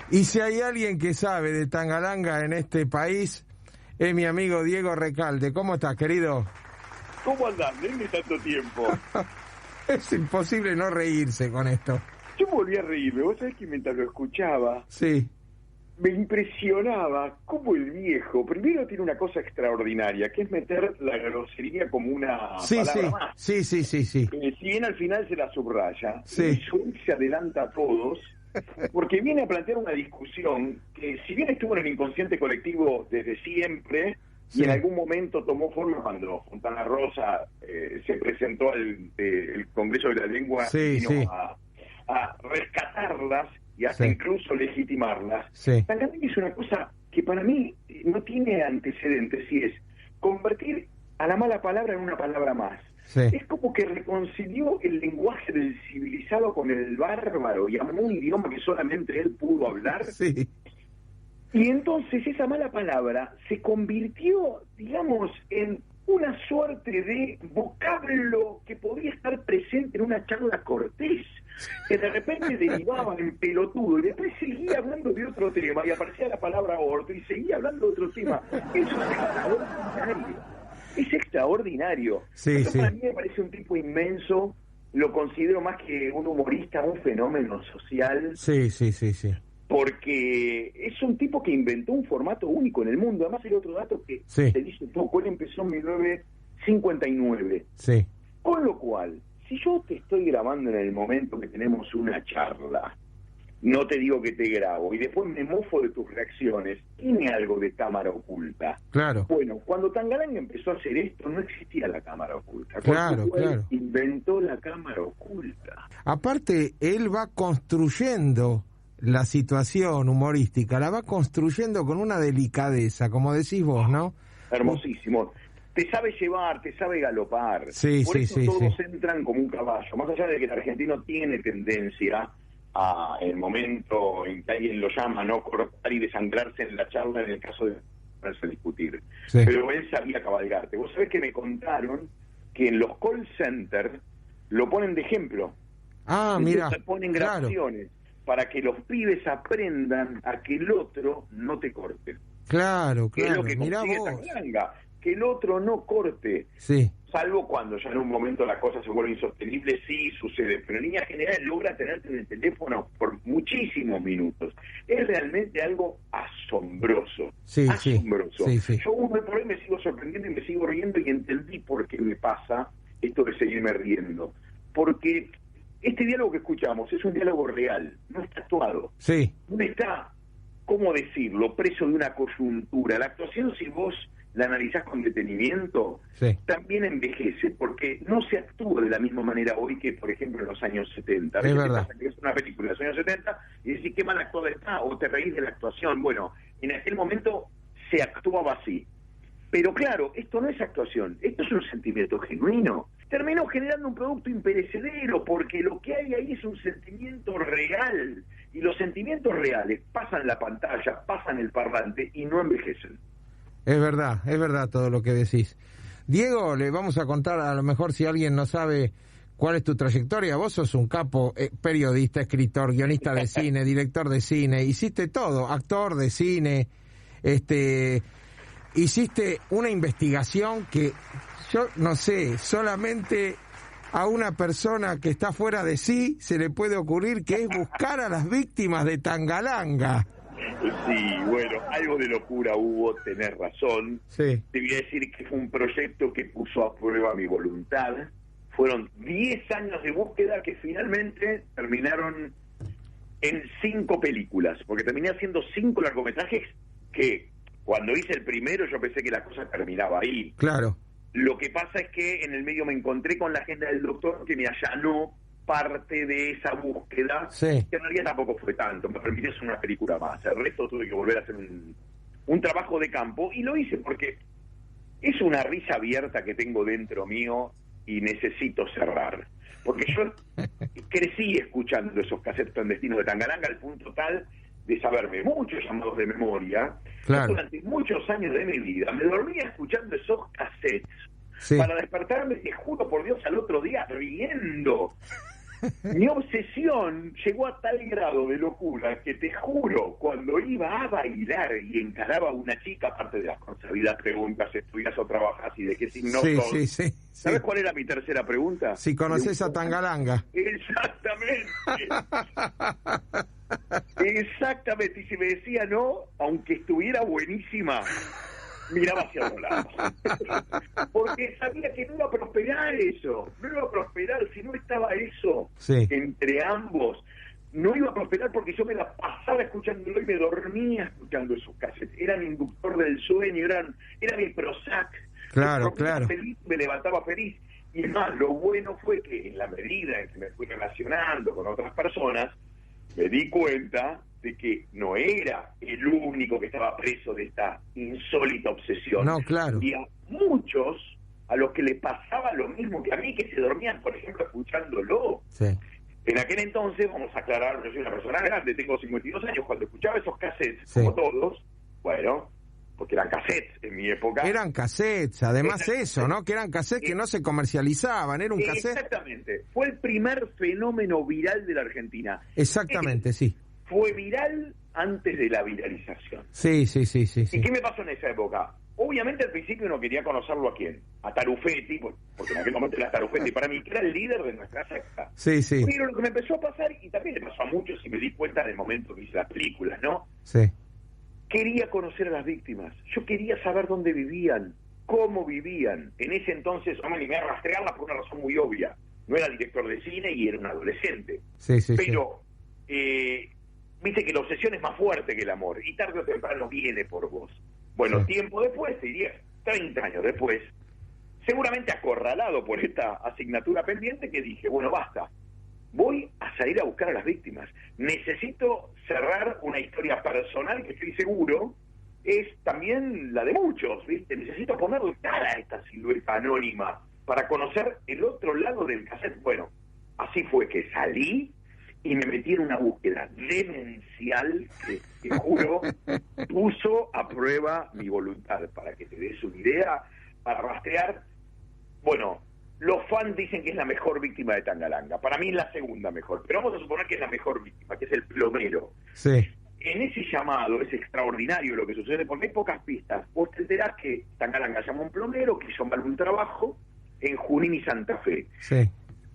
Y si hay alguien que sabe de Tangalanga en este país, es mi amigo Diego Recalde. ¿Cómo estás, querido? ¿Cómo andás? Denme tanto tiempo. Es imposible no reírse con esto. Yo volví a reírme. Vos sabés que mientras lo escuchaba, Sí. me impresionaba cómo el viejo, primero tiene una cosa extraordinaria, que es meter la grosería como una palabra más. Sí. Si bien al final se la subraya, Sí. eso se adelanta a todos, porque viene a plantear una discusión que, si bien estuvo en el inconsciente colectivo desde siempre, Sí. y en algún momento tomó forma cuando Fontana Rosa se presentó al el Congreso de la Lengua, Sí, y vino sí. a rescatarlas y hasta Sí. incluso legitimarlas. Sí. Para mí es una cosa que para mí no tiene antecedentes, y es convertir a la mala palabra en una palabra más. Sí. Es como que reconcilió el lenguaje del civilizado con el bárbaro y amó un idioma que solamente él pudo hablar. Sí. Y entonces esa mala palabra se convirtió, digamos, en una suerte de vocablo que podía estar presente en una charla cortés, que de repente derivaba en pelotudo y después seguía hablando de otro tema y aparecía la palabra orto y seguía hablando de otro tema. Eso es extraordinario. Es extraordinario. Sí, Eso sí. para mí me parece un tipo inmenso, lo considero más que un humorista, un fenómeno social. Sí. Porque es un tipo que inventó un formato único en el mundo. Además, hay otro dato que Sí. te dice poco. Él empezó en 1959. Sí. Con lo cual, si yo te estoy grabando en el momento que tenemos una charla, no te digo que te grabo, y después me mofo de tus reacciones, tiene algo de cámara oculta. Claro. Bueno, cuando Tangalanga empezó a hacer esto, no existía la cámara oculta. Claro, Con lo cual, claro. inventó la cámara oculta. Aparte, él va construyendo la situación humorística, la va construyendo con una delicadeza, como decís vos, ¿no? Hermosísimo. Te sabe llevar, te sabe galopar. Sí, Por sí, eso sí, todos sí. entran como un caballo. Más allá de que el argentino tiene tendencia a, el momento en que alguien lo llama, no cortar y desangrarse en la charla en el caso de ponerse a discutir. Sí. Pero él sabía cabalgarte. Vos sabés que me contaron que en los call centers lo ponen de ejemplo. Ah, Entonces, mira. ponen Claro. grabaciones para que los pibes aprendan a que el otro no te corte. Claro, Que es lo que mirá consigue vos. Tangalanga, que el otro no corte. Sí. Salvo cuando ya en un momento la cosa se vuelve insostenible, sí sucede, pero en líneas generales logra tenerte en el teléfono por muchísimos minutos. Es realmente algo asombroso. Sí. Asombroso. Sí. Yo por ahí me sigo sorprendiendo y me sigo riendo, y entendí por qué me pasa esto de seguirme riendo. Porque este diálogo que escuchamos es un diálogo real, no está actuado. Sí. No está, ¿cómo decirlo?, preso de una coyuntura. La actuación, si vos la analizás con detenimiento, Sí. también envejece, porque no se actúa de la misma manera hoy que, por ejemplo, en los años 70. A Es veces te verdad. pasa que ves una película de los años 70 y decís qué mal actuada está, o te reís de la actuación. Bueno, en aquel momento se actuaba así. Pero claro, esto no es actuación, esto es un sentimiento genuino. Terminó generando un producto imperecedero, porque lo que hay ahí es un sentimiento real. Y los sentimientos reales pasan la pantalla, pasan el parlante y no envejecen. Es verdad todo lo que decís. Diego, le vamos a contar, a lo mejor si alguien no sabe cuál es tu trayectoria. Vos sos un capo, periodista, escritor, guionista de cine, director de cine, hiciste todo, actor de cine, hiciste una investigación que yo no sé, solamente a una persona que está fuera de sí se le puede ocurrir, que es buscar a las víctimas de Tangalanga. Sí, bueno, algo de locura hubo, tenés razón. Sí. Te voy a decir que fue un proyecto que puso a prueba mi voluntad. Fueron 10 años de búsqueda que finalmente terminaron en 5 películas, porque terminé haciendo 5 largometrajes que cuando hice el primero yo pensé que la cosa terminaba ahí. Claro. Lo que pasa es que en el medio me encontré con la agenda del doctor que me allanó parte de esa búsqueda, Sí. que en realidad tampoco fue tanto, me permitió hacer una película más. El resto tuve que volver a hacer un trabajo de campo, y lo hice porque es una risa abierta que tengo dentro mío y necesito cerrar. Porque yo crecí escuchando esos cassettes clandestinos de Tangalanga al punto tal de saberme muchos llamados de memoria. Claro. Durante muchos años de mi vida me dormía escuchando esos cassettes, Sí. para despertarme, te juro por Dios, al otro día riendo. Mi obsesión llegó a tal grado de locura que te juro, cuando iba a bailar y encaraba a una chica, aparte de las consabidas preguntas, ¿estudias o trabajas y de qué signo sos? Sí. ¿Sabes cuál era mi tercera pregunta? Si conoces a Tangalanga. Exactamente, y si me decía no, aunque estuviera buenísima, miraba hacia otro lado. Porque sabía que no iba a prosperar eso, no iba a prosperar si no estaba eso entre ambos. No iba a prosperar porque yo me la pasaba escuchándolo y me dormía escuchando esos cassettes. Eran inductor del sueño, era mi Prozac. Claro. Feliz, me levantaba feliz. Y más, lo bueno fue que en la medida en que me fui relacionando con otras personas, me di cuenta de que no era el único que estaba preso de esta insólita obsesión. No, claro. Y a muchos a los que le pasaba lo mismo que a mí, que se dormían, por ejemplo, escuchándolo. Sí. En aquel entonces, vamos a aclarar, yo soy una persona grande, tengo 52 años, cuando escuchaba esos cassettes, como todos, bueno, porque eran cassettes en mi época. Eran cassettes, además eso, ¿no? Que eran cassettes que no se comercializaban, era un cassette. Exactamente, fue el primer fenómeno viral de la Argentina. Exactamente, sí. Fue viral antes de la viralización. Sí. ¿Y qué me pasó en esa época? Obviamente al principio uno quería conocerlo a quién, a Tarufetti, porque en aquel momento era Tarufetti para mí, que era el líder de nuestra secta. Sí. Pero lo que me empezó a pasar, y también le pasó a muchos y me di cuenta en el momento que hice las películas, ¿no? Sí. Quería conocer a las víctimas, yo quería saber dónde vivían, cómo vivían. En ese entonces, no me animé a rastrearlas por una razón muy obvia. No era director de cine y era un adolescente. Sí. Pero, viste que la obsesión es más fuerte que el amor, y tarde o temprano viene por vos. Bueno, tiempo después, te diría 30 años después, seguramente acorralado por esta asignatura pendiente, que dije, bueno, basta, voy a salir a buscar a las víctimas. Necesito cerrar una historia personal que estoy seguro es también la de muchos, ¿viste? Necesito ponerle cara a esta silueta anónima para conocer el otro lado del cassette. Bueno, así fue que salí y me metí en una búsqueda demencial que, te juro, puso a prueba mi voluntad. Para que te des una idea, para rastrear, bueno, los fans dicen que es la mejor víctima de Tangalanga. Para mí es la segunda mejor, pero vamos a suponer que es la mejor víctima, que es el plomero. Sí. En ese llamado es extraordinario lo que sucede, porque hay pocas pistas. Vos te enterás que Tangalanga llamó a un plomero que hizo mal un trabajo en Junín y Santa Fe. Sí.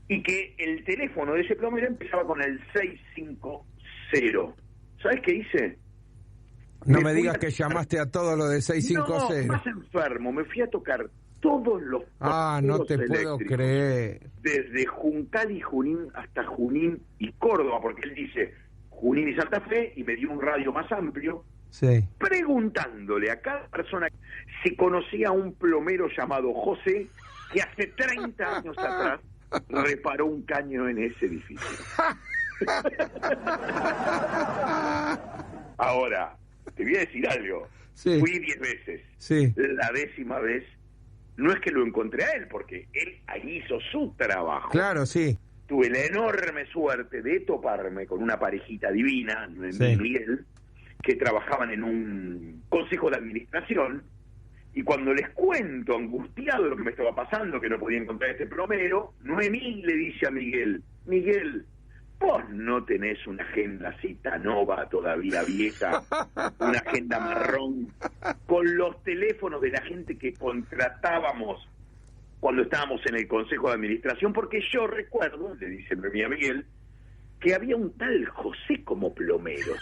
Y que el teléfono de ese plomero empezaba con el 650. ¿Sabes qué hice? No me digas que llamaste a todo lo de 650. No, más enfermo. Me fui a tocar todos los no te puedo creer. Desde Juncal y Junín hasta Junín y Córdoba, porque él dice Junín y Santa Fe, y me dio un radio más amplio, preguntándole a cada persona si conocía a un plomero llamado José, que hace 30 años atrás reparó un caño en ese edificio. Ahora, te voy a decir algo. Fui 10 veces. La 10ª vez, no es que lo encontré a él, porque él ahí hizo su trabajo. Claro, sí. Tuve la enorme suerte de toparme con una parejita divina, Noemí y Miguel, que trabajaban en un consejo de administración. Y cuando les cuento, angustiado, lo que me estaba pasando, que no podía encontrar este plomero, Noemí le dice a Miguel, Miguel, vos no tenés una agenda Citanova todavía vieja, una agenda marrón, con los teléfonos de la gente que contratábamos cuando estábamos en el Consejo de Administración, porque yo recuerdo, le dice Noemí a Miguel, que había un tal José como plomero.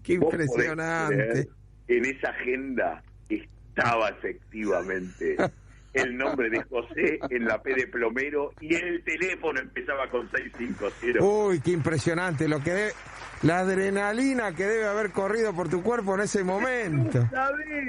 ¡Qué impresionante! En esa agenda estaba efectivamente el nombre de José en la P de plomero y el teléfono empezaba con 650. Uy, qué impresionante, la adrenalina que debe haber corrido por tu cuerpo en ese momento.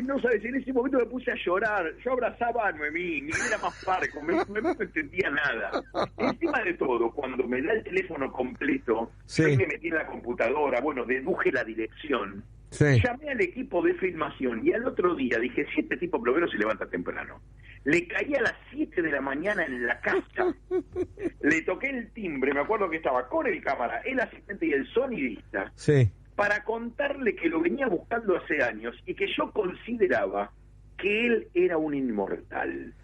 No sabes, en ese momento me puse a llorar. Yo abrazaba a Noemí, ni era más parco, Noemí no entendía nada. Encima de todo, cuando me da el teléfono completo, yo me metí en la computadora, deduje la dirección. Llamé al equipo de filmación y al otro día dije, si este tipo plomero se levanta temprano. Le caí a las 7 de la mañana en la casa, le toqué el timbre, me acuerdo que estaba con el cámara, el asistente y el sonidista, para contarle que lo venía buscando hace años y que yo consideraba que él era un inmortal.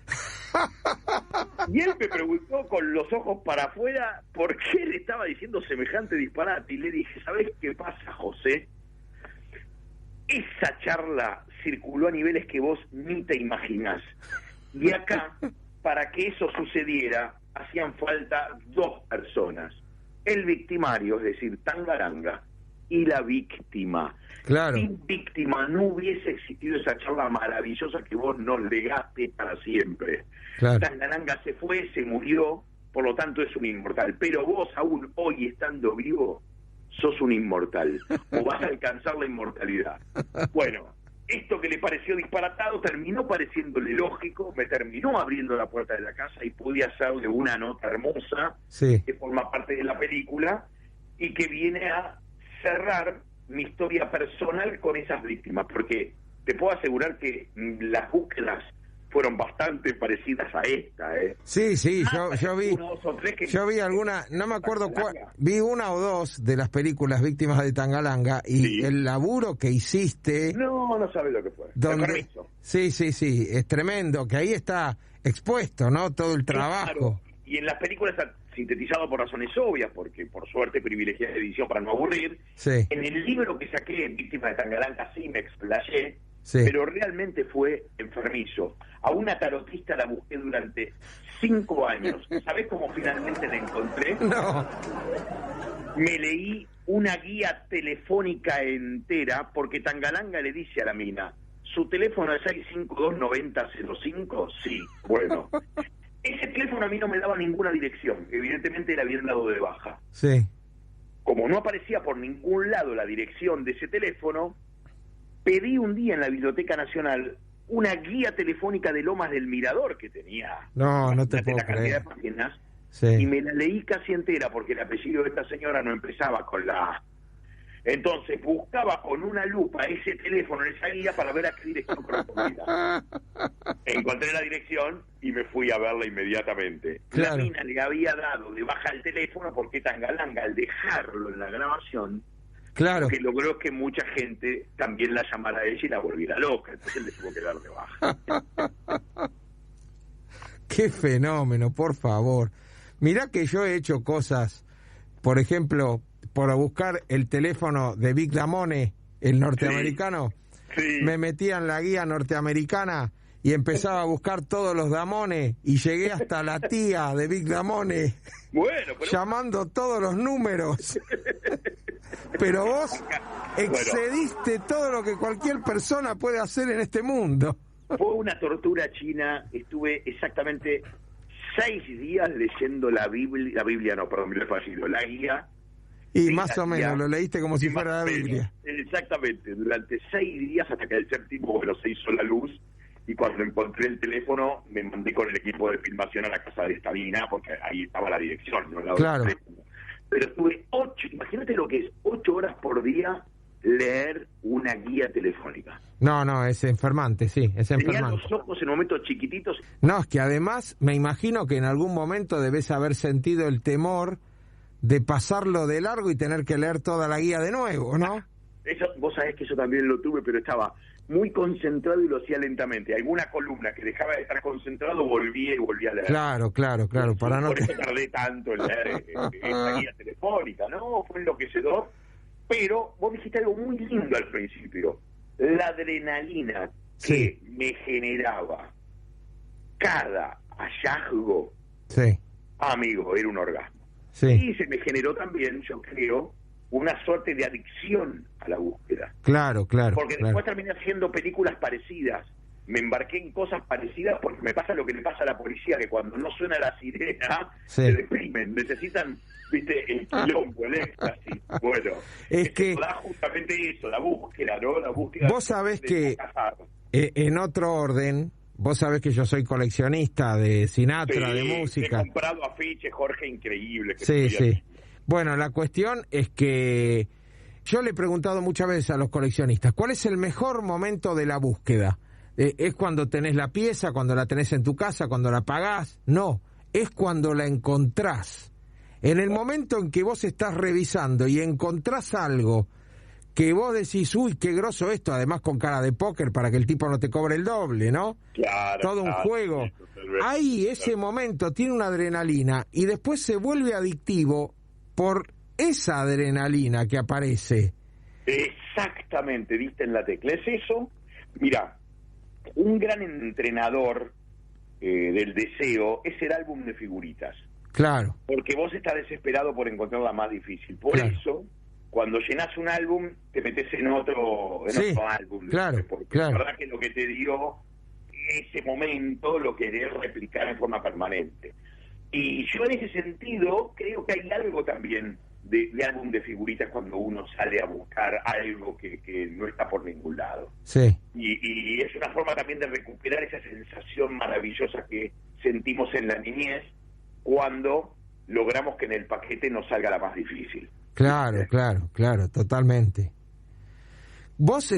Y él me preguntó con los ojos para afuera por qué le estaba diciendo semejante disparate. Y le dije, ¿sabés qué pasa, José? Esa charla circuló a niveles que vos ni te imaginás. Y acá, para que eso sucediera, hacían falta dos personas. El victimario, es decir, Tangaranga, y la víctima. Claro. Sin víctima no hubiese existido esa charla maravillosa que vos nos legaste para siempre. Claro. Tangaranga se fue, se murió, por lo tanto es un inmortal. Pero vos aún hoy estando vivo, sos un inmortal. O vas a alcanzar la inmortalidad. Bueno, esto que le pareció disparatado terminó pareciéndole lógico, me terminó abriendo la puerta de la casa y pude hacerle una nota hermosa Sí. que forma parte de la película y que viene a cerrar mi historia personal con esas víctimas, porque te puedo asegurar que las búsquedas fueron bastante parecidas a esta, ¿eh? Sí, yo vi, Uno, dos o tres que... yo vi alguna, no me acuerdo cuál, vi una o dos de las películas Víctimas de Tangalanga y Sí. el laburo que hiciste, No sabes lo que fue. donde, Permiso. sí, es tremendo, que ahí está expuesto, ¿no? Todo el trabajo. Claro. Y en las películas sintetizado por razones obvias, porque por suerte privilegié la edición para no aburrir. Sí, En el libro que saqué, Víctimas de Tangalanga, sí me explayé, sí. pero realmente fue enfermizo. A una tarotista la busqué durante 5 años. ¿Sabés cómo finalmente la encontré? No, Me leí una guía telefónica entera, porque Tangalanga le dice a la mina, ¿su teléfono es 652-9005? Sí, bueno. Ese teléfono a mí no me daba ninguna dirección, evidentemente le habían dado de baja. sí, Como no aparecía por ningún lado la dirección de ese teléfono, pedí un día en la Biblioteca Nacional una guía telefónica de Lomas del Mirador que tenía. no te Imagínate puedo la cantidad creer. de páginas, Sí. y me la leí casi entera porque el apellido de esta señora no empezaba con la A. Entonces buscaba con una lupa ese teléfono en esa guía para ver a qué dirección correspondía. Encontré la dirección y me fui a verla inmediatamente. Claro. La mina le había dado de baja el teléfono porque Tangalanga, al dejarlo en la grabación, Claro. lo que logró que mucha gente también la llamara a ella y la volviera loca. Entonces le tuvo que dar de baja. Qué fenómeno, por favor. Mirá que yo he hecho cosas, por ejemplo, por buscar el teléfono de Big Damone, el norteamericano, Sí. me metía en la guía norteamericana y empezaba a buscar todos los Damone y llegué hasta la tía de Big Damone, Bueno, pero... llamando todos los números. Pero vos excediste todo lo que cualquier persona puede hacer en este mundo. Fue una tortura china. Estuve exactamente 6 días leyendo la Biblia no, perdón, me lo he fallido, la guía. Y Sí, más o menos, lo leíste como si Sí, fuera la más o menos. Biblia. Exactamente, durante 6 días hasta que el séptimo, bueno, se hizo la luz, y cuando encontré el teléfono me mandé con el equipo de filmación a la casa de esta mina, porque ahí estaba la dirección, no al lado Claro. del teléfono. Pero estuve 8, imagínate lo que es, 8 horas por día leer una guía telefónica. No, es enfermante, sí, es Tenía enfermante. los ojos en momentos chiquititos. No, es que además me imagino que en algún momento debes haber sentido el temor de pasarlo de largo y tener que leer toda la guía de nuevo, ¿no? Eso, vos sabés que yo también lo tuve, pero estaba muy concentrado y lo hacía lentamente. Alguna columna que dejaba de estar concentrado volvía a leer. Claro, para no... Por eso tardé tanto en leer esta guía telefónica, ¿no? Fue enloquecedor. Pero vos dijiste algo muy lindo al principio. La adrenalina que Sí. me generaba cada hallazgo, Sí, amigo, era un orgasmo. sí, Y se me generó también, yo creo, una suerte de adicción a la búsqueda. claro. Porque claro. después terminé haciendo películas parecidas. Me embarqué en cosas parecidas porque me pasa lo que le pasa a la policía, que cuando no suena la sirena, Sí. se deprimen. Necesitan, viste, el quilombo, el éxtasis. Bueno, Es que- da justamente eso, la búsqueda, ¿no? La búsqueda. Vos sabés de que- cazar. En otro orden, vos sabés que yo soy coleccionista de Sinatra, de Sí, música. He comprado afiches, Jorge, increíble. Que Sí, estoy sí. Bueno, la cuestión es que yo le he preguntado muchas veces a los coleccionistas, ¿cuál es el mejor momento de la búsqueda? ¿Es cuando tenés la pieza, cuando la tenés en tu casa, cuando la pagás? No, es cuando la encontrás. En el momento en que vos estás revisando y encontrás algo que vos decís, uy, qué groso esto, además con cara de póker para que el tipo no te cobre el doble, ¿no? Claro. Todo un juego. Ahí ese momento tiene una adrenalina y después se vuelve adictivo por esa adrenalina que aparece. Exactamente, diste en la tecla. Es eso. Mira, un gran entrenador del deseo es el álbum de figuritas. Claro. Porque vos estás desesperado por encontrar la más difícil. Por eso, cuando llenás un álbum, te metes en otro álbum. Claro, porque la verdad que lo que te dio ese momento lo querés replicar en forma permanente. Y yo en ese sentido creo que hay algo también de álbum de figuritas cuando uno sale a buscar algo que no está por ningún lado. Sí. Y es una forma también de recuperar esa sensación maravillosa que sentimos en la niñez cuando logramos que en el paquete nos salga la más difícil. Claro, claro, totalmente. ¿Vos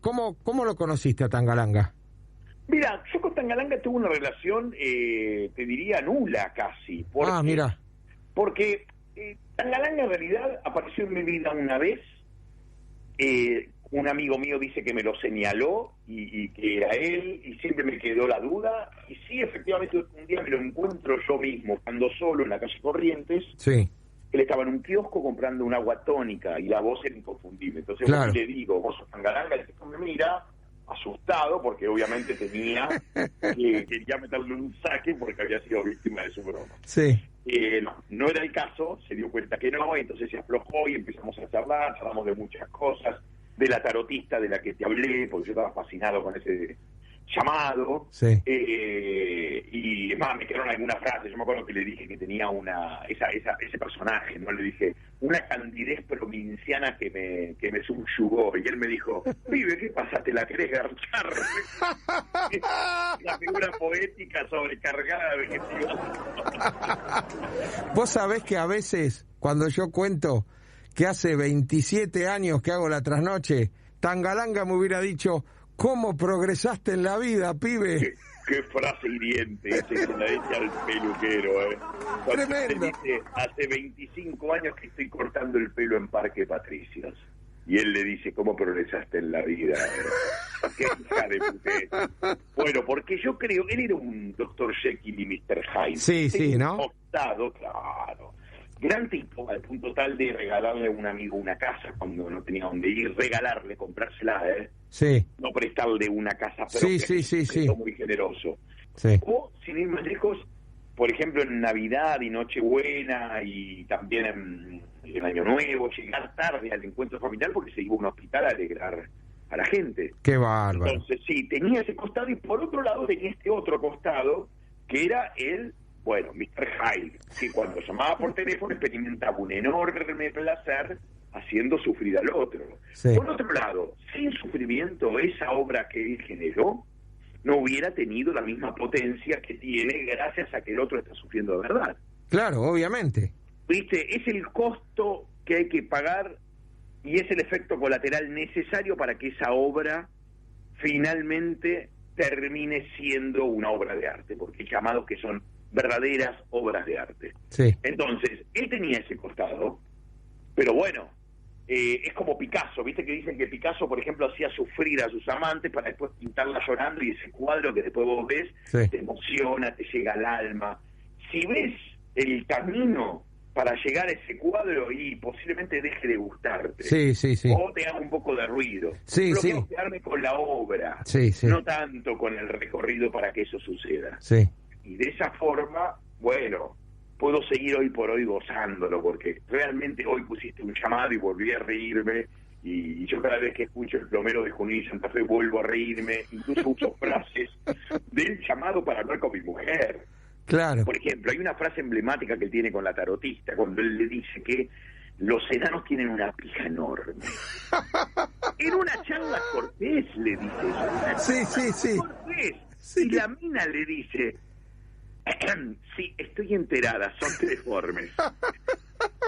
cómo lo conociste a Tangalanga? Mira, yo con Tangalanga tuve una relación, te diría, nula casi. Mira. Porque Tangalanga en realidad apareció en mi vida una vez. Un amigo mío dice que me lo señaló y que era él, y siempre me quedó la duda. Y sí, efectivamente, un día me lo encuentro yo mismo, cuando solo en la calle Corrientes. Sí. Él estaba en un kiosco comprando un agua tónica y la voz era inconfundible. Entonces claro. le digo, vos sos Tangalanga, y me mira, asustado, porque obviamente tenía que quería meterle un saque porque había sido víctima de su broma. Sí. No era el caso, se dio cuenta que no, entonces se aflojó y empezamos a charlamos de muchas cosas, de la tarotista de la que te hablé, porque yo estaba fascinado con ese llamado. Sí. Y es más, me quedaron algunas frases. Yo me acuerdo que le dije que tenía ese personaje, ¿no? Le dije, una candidez provinciana que me subyugó, y él me dijo, pibe, ¿qué pasa? ¿Te la querés garchar? La figura poética sobrecargada de que Vos sabés que a veces, cuando yo cuento que hace 27 años que hago la trasnoche, Tangalanga me hubiera dicho, ¿cómo progresaste en la vida, pibe? Qué frase hiriente ese que le dice al peluquero, Tremendo. Dice, hace 25 años que estoy cortando el pelo en Parque Patricios. Y él le dice, ¿cómo progresaste en la vida? Qué hija de puta. Bueno, porque yo creo, él era un Dr. Jekyll y Mr. Hyde. Sí, ¿no? Octado, claro. Gran tipo, al punto tal de regalarle a un amigo una casa cuando no tenía dónde ir, regalarle, comprársela, Sí. No prestarle una casa propia. Sí. Muy generoso. Sí. O, sin ir más lejos, por ejemplo, en Navidad y Nochebuena y también en Año Nuevo, llegar tarde al encuentro familiar porque se iba a un hospital a alegrar a la gente. Qué bárbaro. Entonces, sí, tenía ese costado y por otro lado tenía este otro costado que era el, Mr. Hyde, que cuando llamaba por teléfono experimentaba un enorme placer haciendo sufrir al otro. Sí. Por otro lado, sin sufrimiento, esa obra que él generó no hubiera tenido la misma potencia que tiene gracias a que el otro está sufriendo de verdad. Claro, obviamente. ¿Viste? Es el costo que hay que pagar y es el efecto colateral necesario para que esa obra finalmente termine siendo una obra de arte, porque hay llamados que son verdaderas obras de arte. Sí. Entonces, él tenía ese costado, pero bueno, es como Picasso, ¿viste? Que dicen que Picasso, por ejemplo, hacía sufrir a sus amantes para después pintarla llorando, y ese cuadro que después vos ves, sí, te emociona, te llega al alma. Si ves el camino para llegar a ese cuadro, y posiblemente deje de gustarte, sí, o te haga un poco de ruido. Sí, Yo sí. quiero quedarme con la obra, Sí. no tanto con el recorrido para que eso suceda. Sí. Y de esa forma, puedo seguir hoy por hoy gozándolo, porque realmente hoy pusiste un llamado y volví a reírme, y yo cada vez que escucho el plomero de Junín y Santa Fe vuelvo a reírme, incluso uso frases del llamado para hablar con mi mujer. Claro. Por ejemplo, hay una frase emblemática que él tiene con la tarotista, cuando él le dice que los enanos tienen una pija enorme. En una charla Cortés le dice eso. Sí. Cortés. Sí. Y la mina le dice, sí, estoy enterada, son deformes.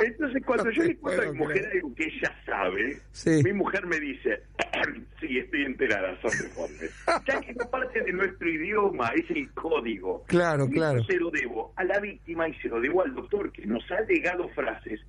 Entonces, cuando yo le cuento a mi mujer algo que ella sabe, sí, mi mujer me dice, sí, estoy enterada, son deformes. Ya que no parte de nuestro idioma, es el código. Claro. Eso se lo debo a la víctima y se lo debo al doctor, que nos ha legado frases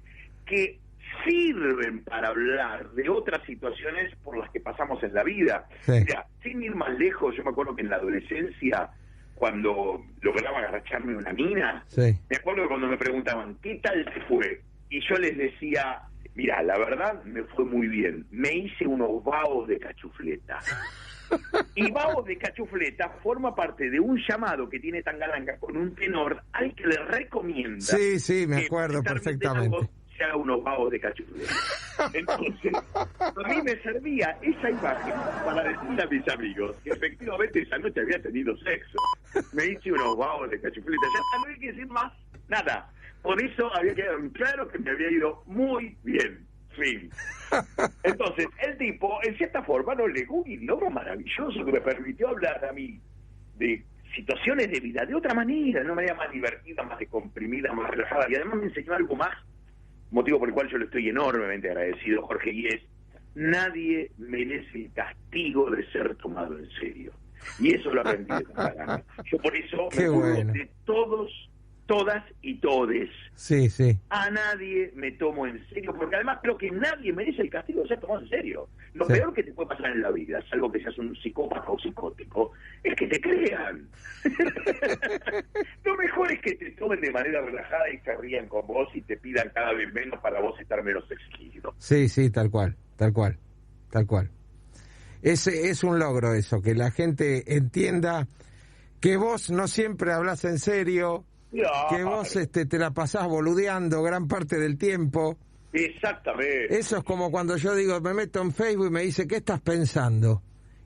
que sí sirven para hablar de otras situaciones por las que pasamos en la vida. Sí. Mira, sin ir más lejos, yo me acuerdo que en la adolescencia, cuando lograba agacharme una mina, Sí. me acuerdo que cuando me preguntaban, ¿qué tal te fue? Y yo les decía, mira, la verdad me fue muy bien. Me hice unos vaos de cachufleta. Y vaos de cachufleta forma parte de un llamado que tiene Tangalanga con un tenor al que le recomienda. Sí, sí, me que acuerdo para estar bien de la perfectamente. voz se haga unos vaos de cachufleta. Entonces, a mí me servía esa imagen para decirle a mis amigos que efectivamente esa noche había tenido sexo. Me hice unos vaos de cachufleta. Ya está, no hay que decir más nada. Por eso había quedado claro que me había ido muy bien. Fin. Entonces, el tipo, en cierta forma, nos legó un idioma maravilloso que me permitió hablar a mí de situaciones de vida de otra manera, de una manera más divertida, más descomprimida, más relajada. Y además me enseñó algo más, motivo por el cual yo le estoy enormemente agradecido, Jorge, y es: nadie merece el castigo de ser tomado en serio. Y eso lo aprendí de Tangalanga. Yo por eso Qué me juro bueno. de todos, todas y todes. Sí, sí. A nadie me tomo en serio, porque además creo que nadie merece el castigo de ser tomado en serio. Lo Sí. peor que te puede pasar en la vida, salvo que seas un psicópata o psicótico, es que te crean. Lo mejor es que te tomen de manera relajada y se rían con vos y te pidan cada vez menos para vos estar menos exigido. Sí, sí, tal cual, tal cual, tal cual. Es un logro eso, que la gente entienda que vos no siempre hablas en serio, que vos te la pasás boludeando gran parte del tiempo. Exactamente. Eso es como cuando yo digo, me meto en Facebook y me dice, ¿qué estás pensando?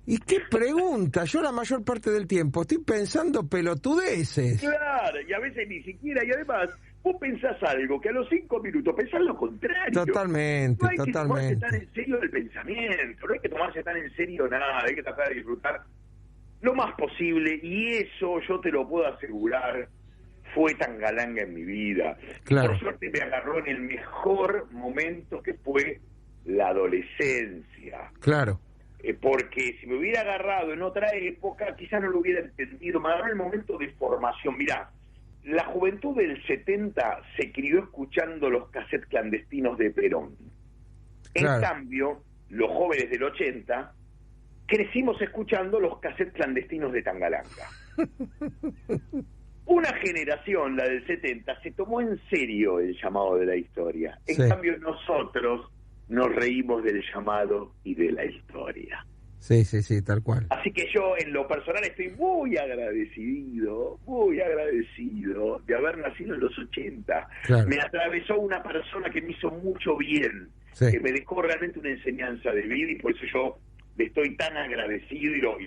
¿Y qué pregunta? Yo la mayor parte del tiempo estoy pensando pelotudeces. Claro, y a veces ni siquiera, y además, vos pensás algo que a los 5 minutos pensás lo contrario. Totalmente, No hay que tomarse totalmente. tan en serio el pensamiento, no hay que tomarse tan en serio nada, hay que tratar de disfrutar lo más posible, y eso yo te lo puedo asegurar, fue Tangalanga en mi vida. Claro. Por suerte me agarró en el mejor momento, que fue la adolescencia. Claro, Porque si me hubiera agarrado en otra época, quizás no lo hubiera entendido. Me agarró el momento de formación. Mirá, la juventud del 70 se crió escuchando los cassettes clandestinos de Perón. Claro. En cambio, los jóvenes del 80 crecimos escuchando los cassettes clandestinos de Tangalanga. Una generación, la del 70, se tomó en serio el llamado de la historia. En Sí. cambio, nosotros nos reímos del llamado y de la historia. sí, sí, sí, tal cual. Así que yo, en lo personal, estoy muy agradecido de haber nacido en los 80. Claro. Me atravesó una persona que me hizo mucho bien, Sí. que me dejó realmente una enseñanza de vida, y por eso yo le estoy tan agradecido y lo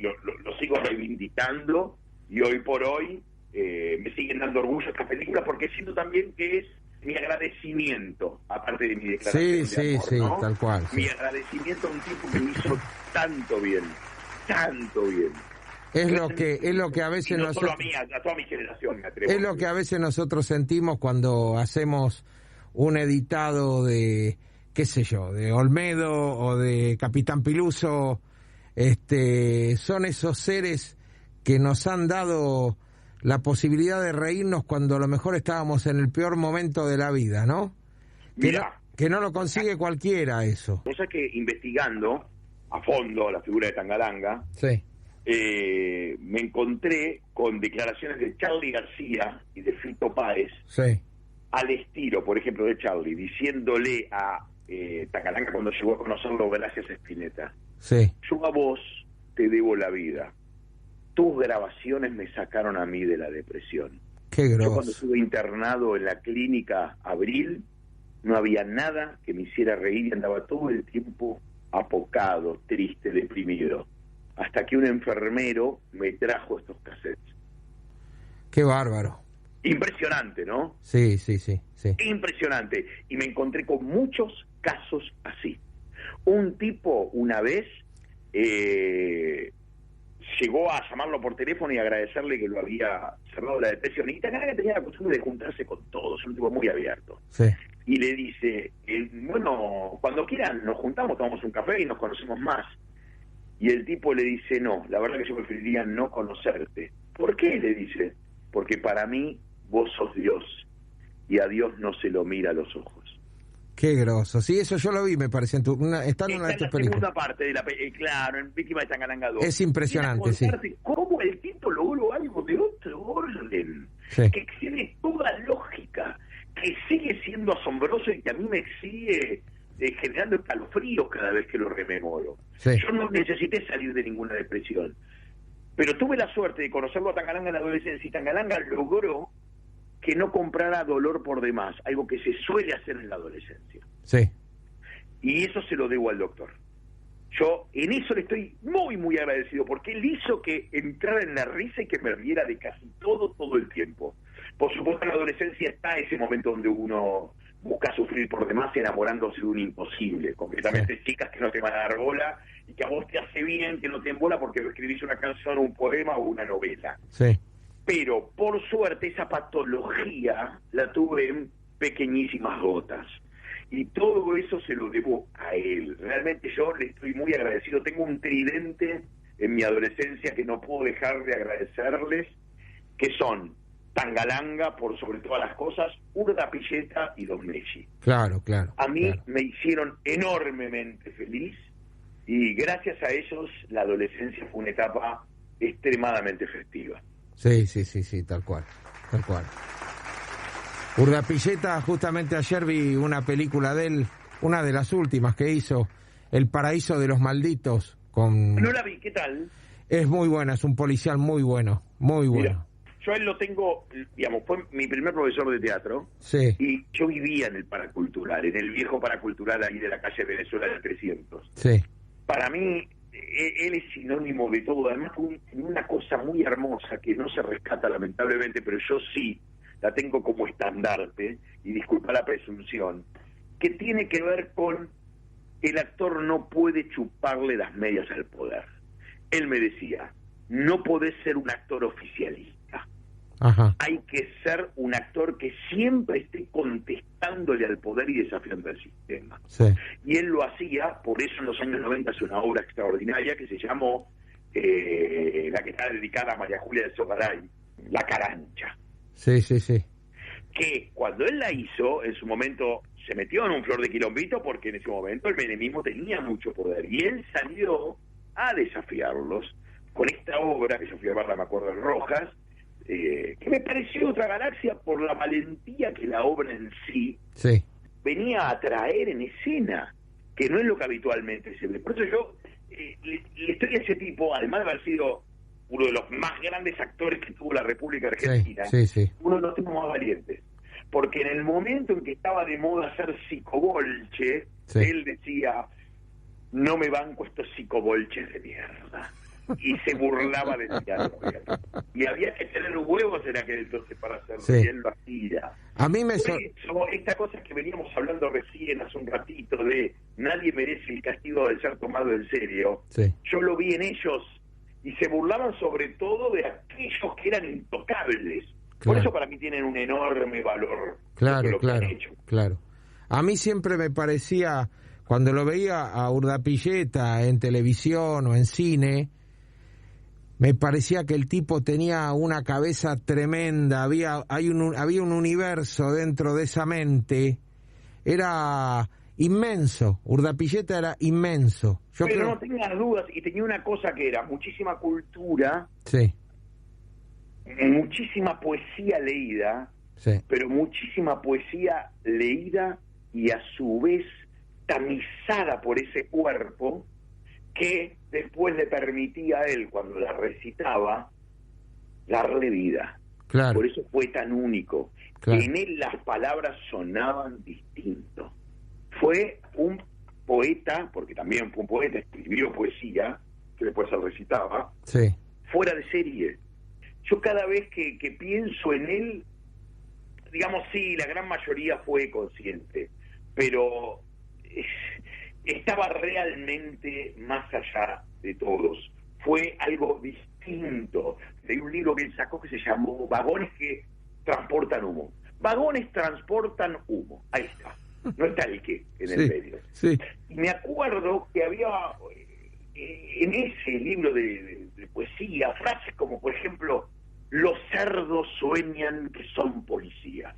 sigo reivindicando, y hoy por hoy me siguen dando orgullo estas películas, porque siento también que es mi agradecimiento, aparte de mi declaración Sí, de amor, sí, ¿no? tal cual, sí. Mi agradecimiento a un tipo que me hizo tanto bien, tanto bien. Es lo que a Y veces no solo nosotros... a mí, a toda mi generación, me atrevo. Es lo que a veces nosotros sentimos cuando hacemos un editado de, qué sé yo, de Olmedo o de Capitán Piluso. Son esos seres que nos han dado la posibilidad de reírnos cuando a lo mejor estábamos en el peor momento de la vida, ¿no? Mirá, Que no lo consigue cualquiera eso. cosa que investigando a fondo la figura de Tangalanga, Sí, me encontré con declaraciones de Charly García y de Fito Páez, sí, al estilo, por ejemplo, de Charly, diciéndole a Tangalanga cuando llegó a conocerlo, gracias a Spinetta: sí. yo a vos te debo la vida. Tus grabaciones me sacaron a mí de la depresión. Qué Yo cuando grosso. estuve internado en la clínica Abril, no había nada que me hiciera reír y andaba todo el tiempo apocado, triste, deprimido. Hasta que un enfermero me trajo estos cassettes. Qué bárbaro. Impresionante, ¿no? Sí, sí, sí, sí. Impresionante. Y me encontré con muchos casos así. Un tipo, una vez, llegó a llamarlo por teléfono y agradecerle que lo había cerrado la depresión. Y Tangalanga tenía la costumbre de juntarse con todos, un tipo muy abierto. Sí, Y le dice, bueno, cuando quieran nos juntamos, tomamos un café y nos conocemos más. Y el tipo le dice, no, la verdad que yo preferiría no conocerte. ¿Por qué? Le dice, porque para mí vos sos Dios y a Dios no se lo mira a los ojos. Qué groso. Sí, eso yo lo vi, me parece. Está en una de tus películas. Segunda parte de claro, en Víctima de Tangalanga 2. Es impresionante, sí. Cómo el tipo logró algo de otro orden, sí, que excede toda lógica, que sigue siendo asombroso y que a mí me sigue generando escalofríos cada vez que lo rememoro. Sí. Yo no necesité salir de ninguna depresión, pero tuve la suerte de conocerlo a Tangalanga en la adolescencia, y Tangalanga logró que no comprara dolor por demás, algo que se suele hacer en la adolescencia. Sí. Y eso se lo debo al doctor. Yo en eso le estoy muy, muy agradecido, porque él hizo que entrara en la risa y que me riera de casi todo el tiempo. Por supuesto, en la adolescencia está ese momento donde uno busca sufrir por demás enamorándose de un imposible, completamente sí. Chicas que no te van a dar bola y que a vos te hace bien que no te den bola porque escribís una canción, un poema o una novela. Sí. Pero, por suerte, esa patología la tuve en pequeñísimas gotas. Y todo eso se lo debo a él. Realmente yo le estoy muy agradecido. Tengo un tridente en mi adolescencia que no puedo dejar de agradecerles, que son Tangalanga, por sobre todas las cosas, Urdapilleta y Don Messi. Claro. A mí claro. me hicieron enormemente feliz, y gracias a ellos la adolescencia fue una etapa extremadamente festiva. Sí, tal cual. Urdapilleta, justamente ayer vi una película de él, una de las últimas que hizo, El paraíso de los malditos. No la vi, ¿qué tal? Es muy buena, es un policial muy bueno, muy bueno. Mira, yo a él lo tengo, digamos, fue mi primer profesor de teatro, sí. Y yo vivía en el Paracultural, en el viejo Paracultural ahí de la calle Venezuela del 300. Sí. Para mí, él es sinónimo de todo. Además, una cosa muy hermosa que no se rescata lamentablemente, pero yo sí la tengo como estandarte, y disculpa la presunción, que tiene que ver con el actor no puede chuparle las medias al poder. Él me decía, no podés ser un actor oficialista. Ajá. Hay que ser un actor que siempre esté contestándole al poder y desafiando al sistema. Sí. Y él lo hacía, por eso en los años 90 es una obra extraordinaria que se llamó, la que está dedicada a María Julia de Sogaray, La Carancha. Sí. Que cuando él la hizo, en su momento se metió en un flor de quilombito, porque en ese momento el menemismo tenía mucho poder, y él salió a desafiarlos con esta obra, que yo fui a verla, me acuerdo, en Rojas, que me pareció otra galaxia por la valentía que la obra en sí venía a traer en escena, que no es lo que habitualmente se ve. Por eso yo le estoy a ese tipo, además de haber sido uno de los más grandes actores que tuvo la República Argentina, sí. uno de los tipos más valientes. Porque en el momento en que estaba de moda hacer psicobolche, él decía, no me banco estos psicobolches de mierda. Y se burlaba de teatro. Y había que tener huevos en aquel entonces para hacerlo, y él lo hacía. A mí me esta cosa que veníamos hablando recién hace un ratito de nadie merece el castigo de ser tomado en serio, yo lo vi en ellos, y se burlaban sobre todo de aquellos que eran intocables. Por eso para mí tienen un enorme valor. Claro. A mí siempre me parecía, cuando lo veía a Urdapilleta en televisión o en cine, me parecía que el tipo tenía una cabeza tremenda, había un universo dentro de esa mente, era inmenso, Urdapilleta era inmenso. Pero no tengas dudas, y tenía una cosa que era muchísima cultura, muchísima poesía leída, pero muchísima poesía leída y a su vez tamizada por ese cuerpo que después le permitía a él, cuando la recitaba, darle vida. Por eso fue tan único. En él las palabras sonaban distinto. Fue un poeta, porque también fue un poeta, escribió poesía, que después se recitaba, fuera de serie. Yo cada vez que pienso en él, digamos, sí, la gran mayoría fue consciente, pero estaba realmente más allá de todos. Fue algo distinto. Hay un libro que él sacó que se llamó Vagones que transportan humo. Vagones transportan humo. Ahí está. No está el qué en el medio. Y me acuerdo que había en ese libro de poesía frases como, por ejemplo, los cerdos sueñan que son policías.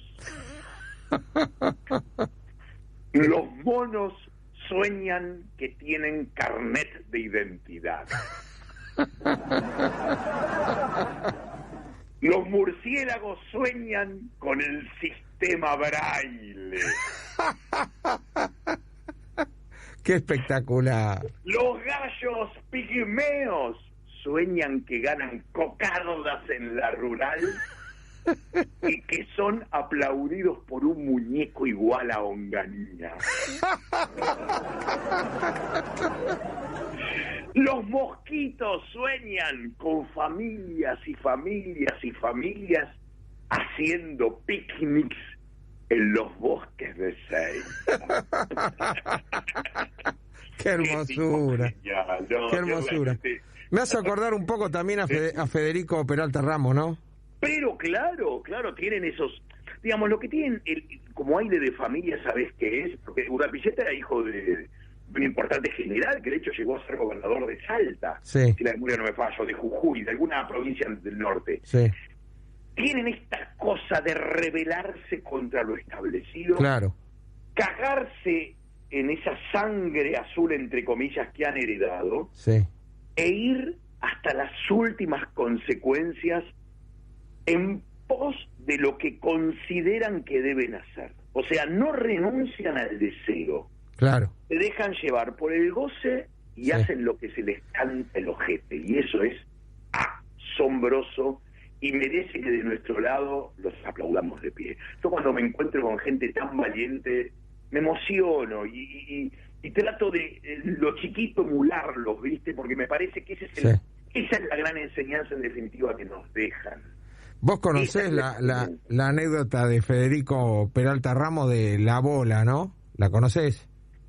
Los monos sueñan que tienen carnet de identidad. Los murciélagos sueñan con el sistema Braille. ¡Qué espectacular! Los gallos pigmeos sueñan que ganan cocardas en la rural y que son aplaudidos por un muñeco igual a Onganía. Los mosquitos sueñan con familias y familias y familias haciendo picnics en los bosques de Ceiba. ¡Qué hermosura! ¡Qué hermosura! Me hace acordar un poco también a Federico Peralta Ramos, ¿no? Pero claro, tienen esos, digamos, lo que tienen, como aire de familia, ¿sabés qué es? Porque Urdapilleta era hijo de un importante general, que de hecho llegó a ser gobernador de Salta, sí, si la memoria no me fallo, de Jujuy, de alguna provincia del norte. Sí. Tienen esta cosa de rebelarse contra lo establecido, Claro. cagarse en esa sangre azul, entre comillas, que han heredado, Sí. e ir hasta las últimas consecuencias en pos de lo que consideran que deben hacer. O sea, no renuncian al deseo. Claro. Se dejan llevar por el goce y Sí. hacen lo que se les canta el ojete. Y eso es asombroso y merece que de nuestro lado los aplaudamos de pie. Yo cuando me encuentro con gente tan valiente, me emociono y trato de lo chiquito emularlos, ¿viste? Porque me parece que esa es la gran enseñanza en definitiva que nos dejan. Vos conocés la anécdota de Federico Peralta Ramos de la bola, ¿no? ¿La conocés?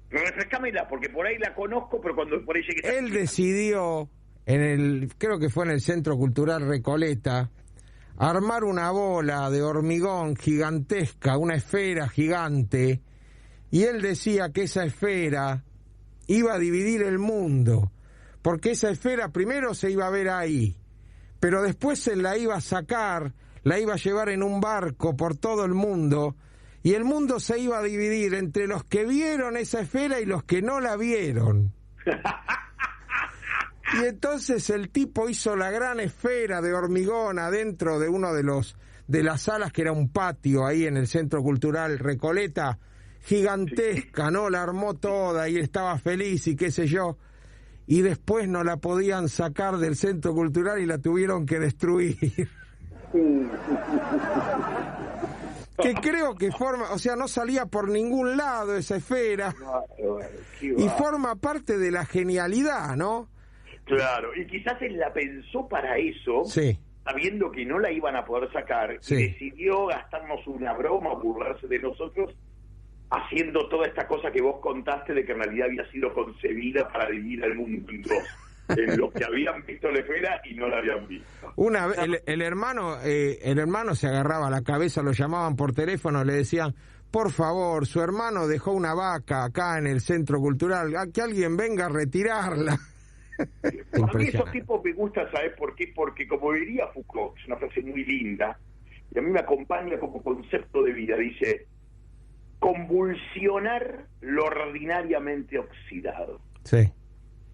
Refrescámela, porque por ahí la conozco, pero cuando por ahí llegue... Él decidió, creo que fue en el Centro Cultural Recoleta, armar una bola de hormigón gigantesca, una esfera gigante, y él decía que esa esfera iba a dividir el mundo, porque esa esfera primero se iba a ver ahí, pero después se la iba a sacar, la iba a llevar en un barco por todo el mundo, y el mundo se iba a dividir entre los que vieron esa esfera y los que no la vieron. Y entonces el tipo hizo la gran esfera de hormigón adentro de uno de las salas, que era un patio ahí en el Centro Cultural Recoleta, gigantesca, ¿no? La armó toda y estaba feliz y qué sé yo. Y después no la podían sacar del Centro Cultural y la tuvieron que destruir. Que creo que no salía por ningún lado esa esfera. Y forma parte de la genialidad, ¿no? Claro, y quizás él la pensó para eso, Sí. sabiendo que no la iban a poder sacar, Sí. y decidió gastarnos una broma, burlarse de nosotros, haciendo toda esta cosa que vos contaste de que en realidad había sido concebida para dividir al mundo en dos, en los que habían visto la esfera y no la habían visto. Una vez el hermano se agarraba la cabeza, lo llamaban por teléfono, le decían: por favor, su hermano dejó una vaca acá en el Centro Cultural, que alguien venga a retirarla. A mí esos tipos me gustan, ¿sabes por qué? Porque como diría Foucault, es una frase muy linda, y a mí me acompaña como concepto de vida, dice: convulsionar lo ordinariamente oxidado. Sí.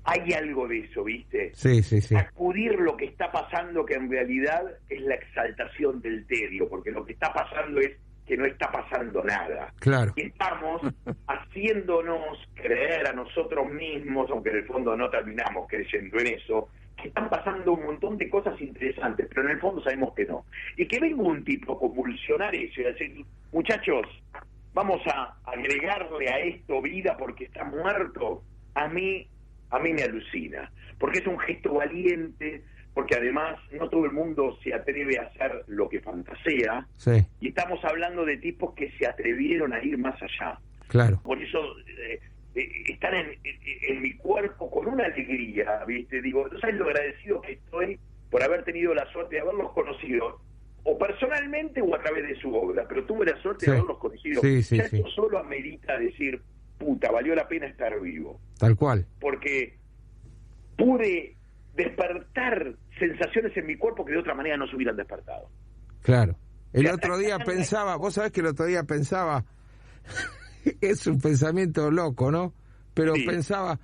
Hay algo de eso, ¿viste? Sí. Sacudir lo que está pasando, que en realidad es la exaltación del tedio, porque lo que está pasando es que no está pasando nada. Claro. Y estamos haciéndonos creer a nosotros mismos, aunque en el fondo no terminamos creyendo en eso, que están pasando un montón de cosas interesantes, pero en el fondo sabemos que no. Y que venga un tipo a convulsionar eso y decir: muchachos, vamos a agregarle a esto vida porque está muerto, a mí me alucina, porque es un gesto valiente, porque además no todo el mundo se atreve a hacer lo que fantasea, Sí. y estamos hablando de tipos que se atrevieron a ir más allá. Claro. Por eso están en mi cuerpo con una alegría, ¿viste? Digo, ¿no sabes lo agradecido que estoy por haber tenido la suerte de haberlos conocido, o personalmente o a través de su obra? Pero tuve la suerte de haberlos conocido. Sí. Esto solo amerita decir: puta, valió la pena estar vivo. Tal cual. Porque pude despertar sensaciones en mi cuerpo que de otra manera no se hubieran despertado. Claro. El otro día pensaba, vos sabés que el otro día pensaba, es un pensamiento loco, ¿no? Pero Sí. pensaba,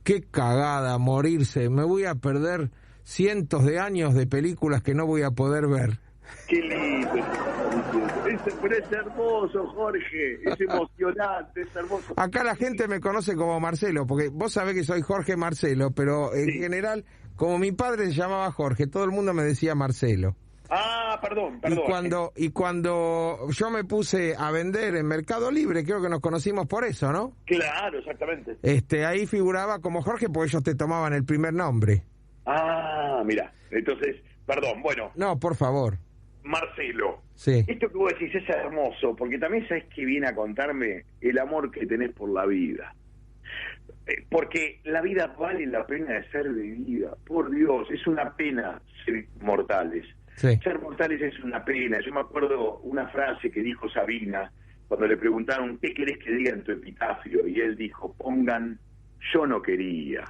qué cagada morirse, me voy a perder cientos de años de películas que no voy a poder ver. Qué lindo. Pero es hermoso, Jorge. Es emocionante, es hermoso. Acá la gente me conoce como Marcelo, porque vos sabés que soy Jorge Marcelo, pero en Sí. general, como mi padre se llamaba Jorge, todo el mundo me decía Marcelo. Ah, perdón. Y cuando yo me puse a vender en Mercado Libre, creo que nos conocimos por eso, ¿no? Claro, exactamente. Ahí figuraba como Jorge porque ellos te tomaban el primer nombre. Ah, mira. Entonces, perdón. Bueno, No, por favor. Marcelo. Sí. Esto que vos decís es hermoso, porque también sabes que viene a contarme el amor que tenés por la vida. Porque la vida vale la pena de ser vivida. Por Dios, es una pena ser mortales. Sí. Ser mortales es una pena. Yo me acuerdo una frase que dijo Sabina cuando le preguntaron ¿qué querés que diga en tu epitafio? Y él dijo, pongan, yo no quería.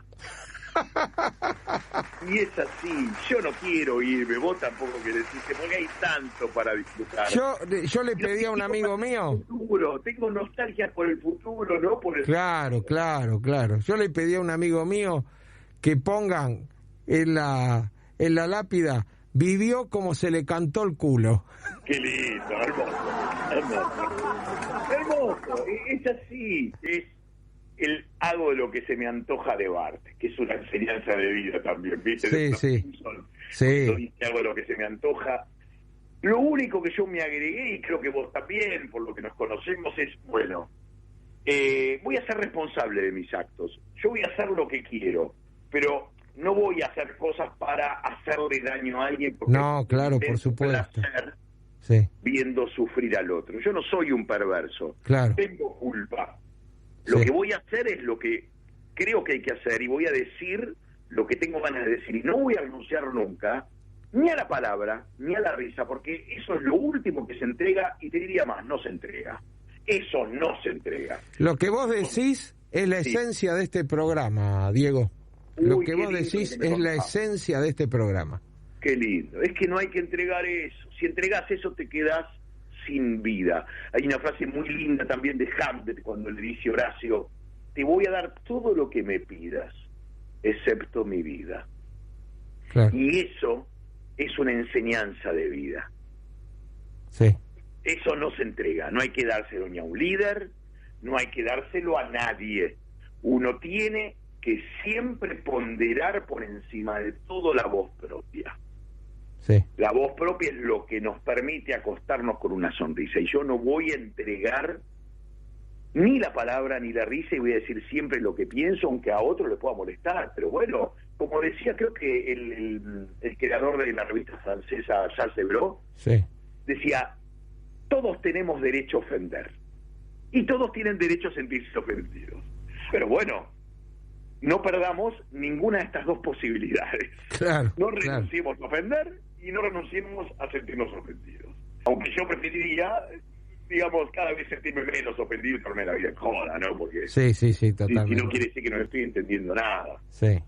Y es así, yo no quiero irme, vos tampoco querés irte, porque hay tanto para disfrutar. Yo le pedí a un amigo mío. Tengo nostalgia por el futuro, ¿no? Por el... Claro. Yo le pedí a un amigo mío que pongan en la lápida, vivió como se le cantó el culo. Qué lindo, hermoso, es así, es hago lo que se me antoja de Bart, que es una enseñanza de vida también, ¿viste? Sí. Yo dije, hago lo que se me antoja. Lo único que yo me agregué, y creo que vos también, por lo que nos conocemos, es, bueno, voy a ser responsable de mis actos. Yo voy a hacer lo que quiero, pero no voy a hacer cosas para hacerle daño a alguien. Porque no, claro, por supuesto. Sí. Viendo sufrir al otro. Yo no soy un perverso. Claro. Tengo culpa. Lo que voy a hacer es lo que creo que hay que hacer y voy a decir lo que tengo ganas de decir. Y no voy a renunciar nunca ni a la palabra, ni a la risa, porque eso es lo último que se entrega y te diría más, no se entrega. Eso no se entrega. Lo que vos decís es la esencia de este programa, Diego. Lo que vos decís es la esencia de este programa. Qué lindo. Es que no hay que entregar eso. Si entregás eso te quedás sin vida. Hay una frase muy linda también de Hamlet cuando le dice Horacio, te voy a dar todo lo que me pidas, excepto mi vida. Claro. Y eso es una enseñanza de vida. Sí. Eso no se entrega. No hay que dárselo ni a un líder, no hay que dárselo a nadie. Uno tiene que siempre ponderar por encima de todo la voz propia. Sí. La voz propia es lo que nos permite acostarnos con una sonrisa. Y yo no voy a entregar ni la palabra ni la risa y voy a decir siempre lo que pienso, aunque a otro le pueda molestar. Pero bueno, como decía, creo que el creador de la revista francesa, Charles Hebdo, decía, todos tenemos derecho a ofender. Y todos tienen derecho a sentirse ofendidos. Pero bueno, no perdamos ninguna de estas dos posibilidades. Claro, no renunciemos a ofender y no renunciemos a sentirnos ofendidos. Aunque yo preferiría, digamos, cada vez sentirme menos ofendido y tornar la vida en joda, ¿no? Porque sí, totalmente. Si no quiere decir que no estoy entendiendo nada. Sí.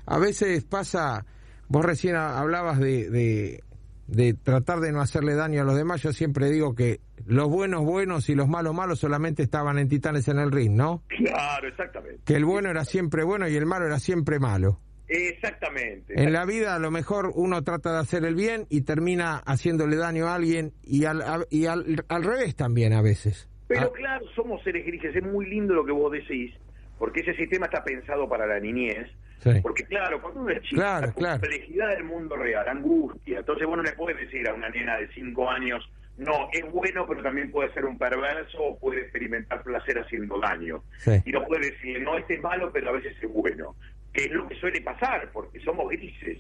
A veces pasa, vos recién hablabas de tratar de no hacerle daño a los demás. Yo siempre digo que los buenos y los malos solamente estaban en Titanes en el Ring, ¿no? Claro, exactamente. Que el bueno era siempre bueno y el malo era siempre malo. Exactamente. En la vida a lo mejor uno trata de hacer el bien y termina haciéndole daño a alguien y al revés también a veces. Pero claro, somos seres grises, es muy lindo lo que vos decís, porque ese sistema está pensado para la niñez, porque claro, cuando uno es chico, la complejidad del mundo real, angustia, entonces vos no le podés decir a una nena de 5 años, no, es bueno, pero también puede ser un perverso o puede experimentar placer haciendo daño. Y no puede decir, no, este es malo, pero a veces es bueno. Que es lo que suele pasar, porque somos grises.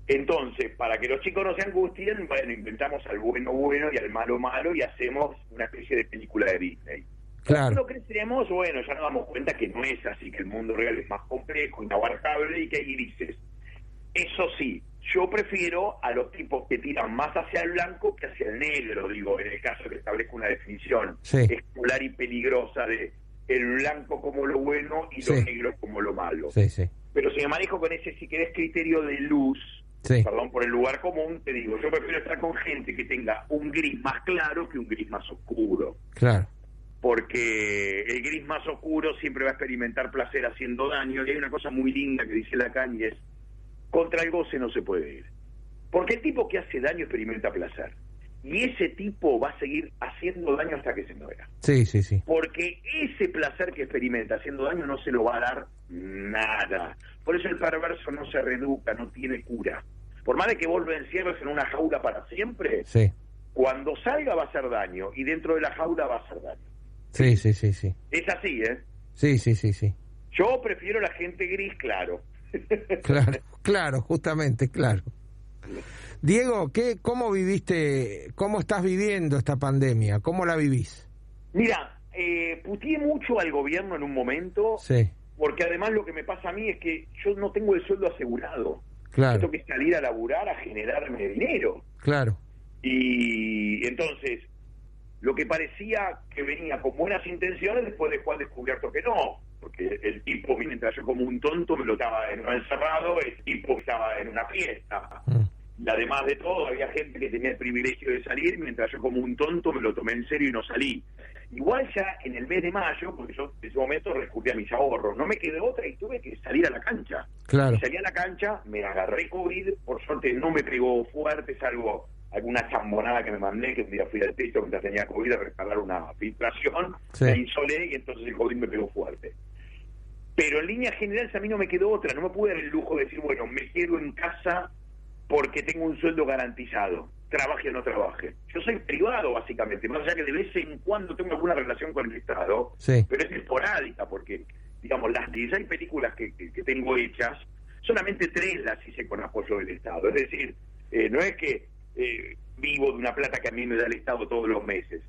Entonces, para que los chicos no se angustien, bueno, inventamos al bueno y al malo y hacemos una especie de película de Disney. Cuando crecemos, bueno, ya nos damos cuenta que no es así, que el mundo real es más complejo, inabarcable y que hay grises. Eso sí, yo prefiero a los tipos que tiran más hacia el blanco que hacia el negro, digo, en el caso que establezco una definición escolar y peligrosa de el blanco como lo bueno y lo negro como lo malo. Pero si me manejo con ese, si querés, criterio de luz, perdón por el lugar común, te digo, yo prefiero estar con gente que tenga un gris más claro que un gris más oscuro. Claro. porque el gris más oscuro siempre va a experimentar placer haciendo daño, y hay una cosa muy linda que dice Lacan, y es, contra el goce no se puede ir, porque el tipo que hace daño experimenta placer, y ese tipo va a seguir haciendo daño hasta que se muera. Sí, sí, sí. Porque ese placer que experimenta haciendo daño no se lo va a dar nada. Por eso el perverso no se reeduca, no tiene cura. Por más de que vos lo encierres en una jaula para siempre, Sí. cuando salga va a hacer daño, y dentro de la jaula va a hacer daño. Sí, sí, sí, sí. Es así, ¿eh? Sí, sí, sí, sí. Yo prefiero la gente gris, claro. Claro, claro, justamente, claro. Diego, ¿cómo viviste, cómo estás viviendo esta pandemia? ¿Cómo la vivís? Mira, puteé mucho al gobierno en un momento, Sí, porque además lo que me pasa a mí es que yo no tengo el sueldo asegurado. claro, Tengo que salir a laburar, a generarme dinero. claro. Y entonces, lo que parecía que venía con buenas intenciones, después dejó al descubierto que no. Porque el tipo, mientras yo como un tonto me lo estaba encerrado, el tipo estaba en una fiesta. Y además de todo, había gente que tenía el privilegio de salir, mientras yo como un tonto me lo tomé en serio y no salí. Igual ya en el mes de mayo, porque yo en ese momento recurrí a mis ahorros, no me quedé otra y tuve que salir a la cancha. Claro. Y salí a la cancha, me agarré COVID, por suerte no me pegó fuerte, salvo alguna chambonada que me mandé, que un día fui al techo mientras tenía COVID a reparar una filtración, Sí. me insolé y entonces el COVID me pegó fuerte. Pero en líneas generales a mí no me quedó otra, no me pude dar el lujo de decir, bueno, me quedo en casa porque tengo un sueldo garantizado, trabaje o no trabaje. Yo soy privado, básicamente, más allá que de vez en cuando tengo alguna relación con el Estado, Sí. pero es esporádica, porque, digamos, las 16 películas que tengo hechas, solamente 3 las hice con apoyo del Estado. Es decir, no es que vivo de una plata que a mí me da el Estado todos los meses.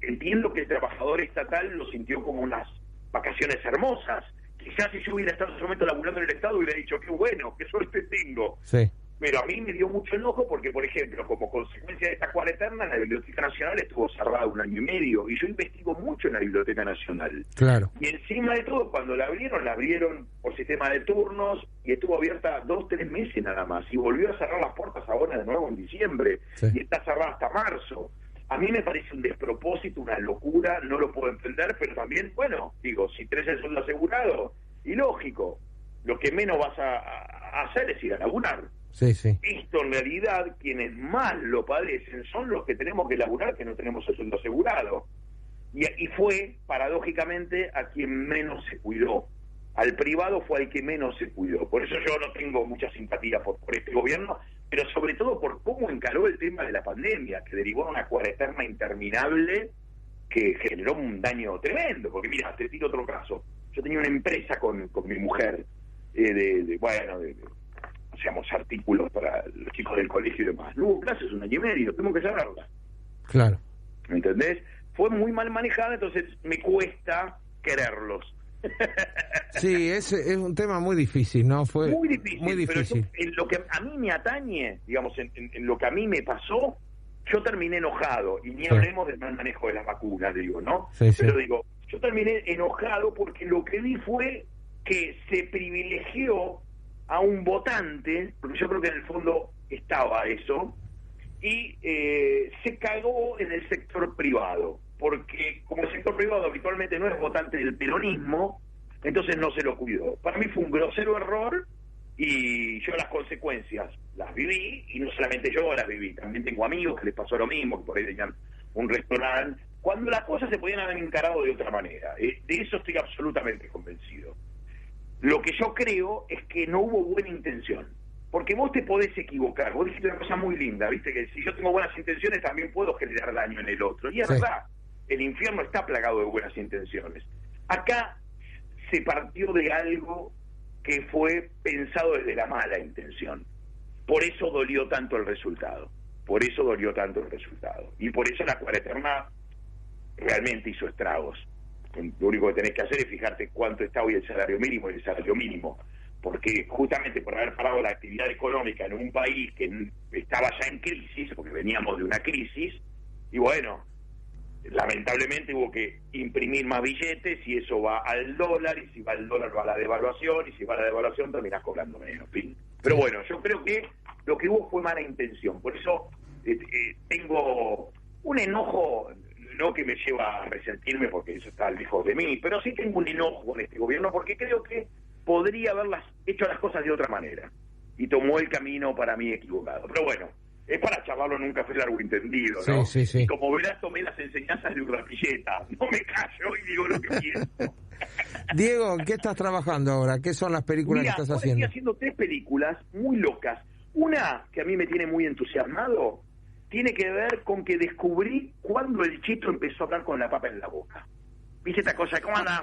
Entiendo que el trabajador estatal lo sintió como unas vacaciones hermosas. Quizás si yo hubiera estado en ese momento laburando en el Estado hubiera dicho, qué bueno, qué suerte tengo. Sí. Pero a mí me dio mucho enojo porque, por ejemplo, como consecuencia de esta cuarentena, la Biblioteca Nacional estuvo cerrada 1 año y medio, y yo investigo mucho en la Biblioteca Nacional. Claro. Y encima de todo, cuando la abrieron por sistema de turnos, y estuvo abierta 2-3 meses nada más, y volvió a cerrar las puertas ahora de nuevo en diciembre, Sí. y está cerrada hasta marzo. A mí me parece un despropósito, una locura, no lo puedo entender, pero también, bueno, digo, si tenés el sueldo asegurado, y lógico, lo que menos vas a hacer es ir a laburar. Sí, sí. Esto en realidad, quienes más lo padecen son los que tenemos que laburar, que no tenemos el sueldo asegurado. Y fue, paradójicamente, a quien menos se cuidó. Al privado fue al que menos se cuidó. Por eso yo no tengo mucha simpatía por este gobierno, pero sobre todo por cómo encaró el tema de la pandemia, que derivó en una cuarentena interminable que generó un daño tremendo. Porque mira, te tiro otro caso. Yo tenía una empresa con mi mujer, hacíamos artículos para los chicos del colegio y demás. No hubo clases 1 año y medio, tengo que cerrarla. Claro. ¿Me entendés? Fue muy mal manejada, entonces me cuesta quererlos. Sí, es un tema muy difícil, ¿no? Fue muy difícil, muy difícil. Pero en lo que a mí me atañe, digamos, en lo que a mí me pasó, yo terminé enojado, y ni Sí. hablemos del mal manejo de las vacunas, digo, ¿no? Sí, sí. Pero digo, yo terminé enojado porque lo que vi fue que se privilegió a un votante, porque yo creo que en el fondo estaba eso, y se cagó en el sector privado, porque como el sector privado habitualmente no es votante del peronismo, entonces no se lo cuidó. Para mí fue un grosero error, y yo las consecuencias las viví, y no solamente yo las viví, también tengo amigos que les pasó lo mismo, que por ahí tenían un restaurante, cuando las cosas se podían haber encarado de otra manera. De eso estoy absolutamente convencido. Lo que yo creo es que no hubo buena intención, porque vos te podés equivocar. Vos dijiste una cosa muy linda, viste, que si yo tengo buenas intenciones también puedo generar daño en el otro, y es Sí. verdad, el infierno está plagado de buenas intenciones. Acá se partió de algo que fue pensado desde la mala intención, por eso dolió tanto el resultado, y por eso la cuarentena realmente hizo estragos. Lo único que tenés que hacer es fijarte cuánto está hoy el salario mínimo y el salario mínimo, porque justamente por haber parado la actividad económica en un país que estaba ya en crisis, porque veníamos de una crisis, y bueno, lamentablemente hubo que imprimir más billetes, y eso va al dólar, y si va al dólar va a la devaluación, y si va a la devaluación terminás cobrando menos, fin. Pero bueno, yo creo que lo que hubo fue mala intención, por eso tengo un enojo, no que me lleva a resentirme porque eso está lejos de mí, pero sí tengo un enojo con este gobierno porque creo que podría haberlas hecho las cosas de otra manera y tomó el camino para mí equivocado. Pero bueno, es para charlarlo en un café largo entendido, ¿no? Sí, sí. Y como verás, tomé las enseñanzas de Urdapilleta. No me callo y digo lo que pienso. Diego, ¿en qué estás trabajando ahora? ¿Qué son las películas que estás haciendo? Estoy haciendo 3 películas muy locas. Una que a mí me tiene muy entusiasmado tiene que ver con que descubrí cuando el Chito empezó a hablar con la papa en la boca. ¿Viste esta cosa? ¿Cómo anda?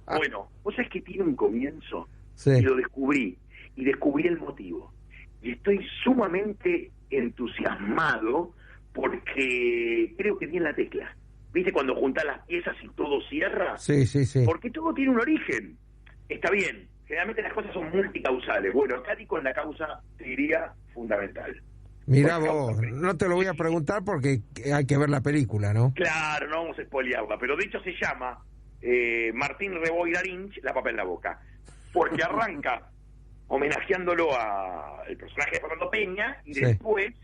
Bueno, vos sabés que tiene un comienzo. Sí. Y lo descubrí. Y descubrí el motivo. Y estoy sumamente entusiasmado porque creo que viene la tecla. ¿Viste cuando juntás las piezas y todo cierra? Sí. Porque todo tiene un origen. Está bien, generalmente las cosas son multicausales. Bueno, acá di con la causa, te diría, fundamental. Mirá vos, no te lo voy a preguntar porque hay que ver la película, ¿no? Claro, no vamos a spoilearla, pero de hecho se llama Martín Reboy Darinch, La papa en la boca. Porque arranca homenajeándolo al personaje de Fernando Peña y después,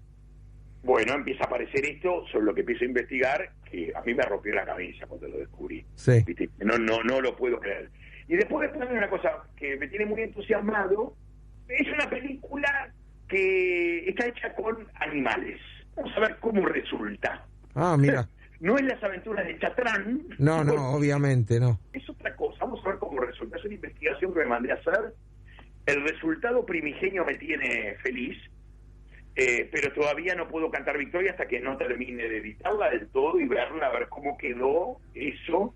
bueno, empieza a aparecer esto sobre lo que empiezo a investigar, que a mí me rompió la cabeza cuando lo descubrí. Sí. ¿Viste? No lo puedo creer. Y después también una cosa que me tiene muy entusiasmado, es una película que está hecha con animales. Vamos a ver cómo resulta. Ah, mira. No es Las aventuras de Chatrán. No, obviamente no. Es otra cosa. Vamos a ver cómo resulta. Es una investigación que me mandé a hacer. El resultado primigenio me tiene feliz, pero todavía no puedo cantar victoria hasta que no termine de editarla del todo y verla, a ver cómo quedó eso.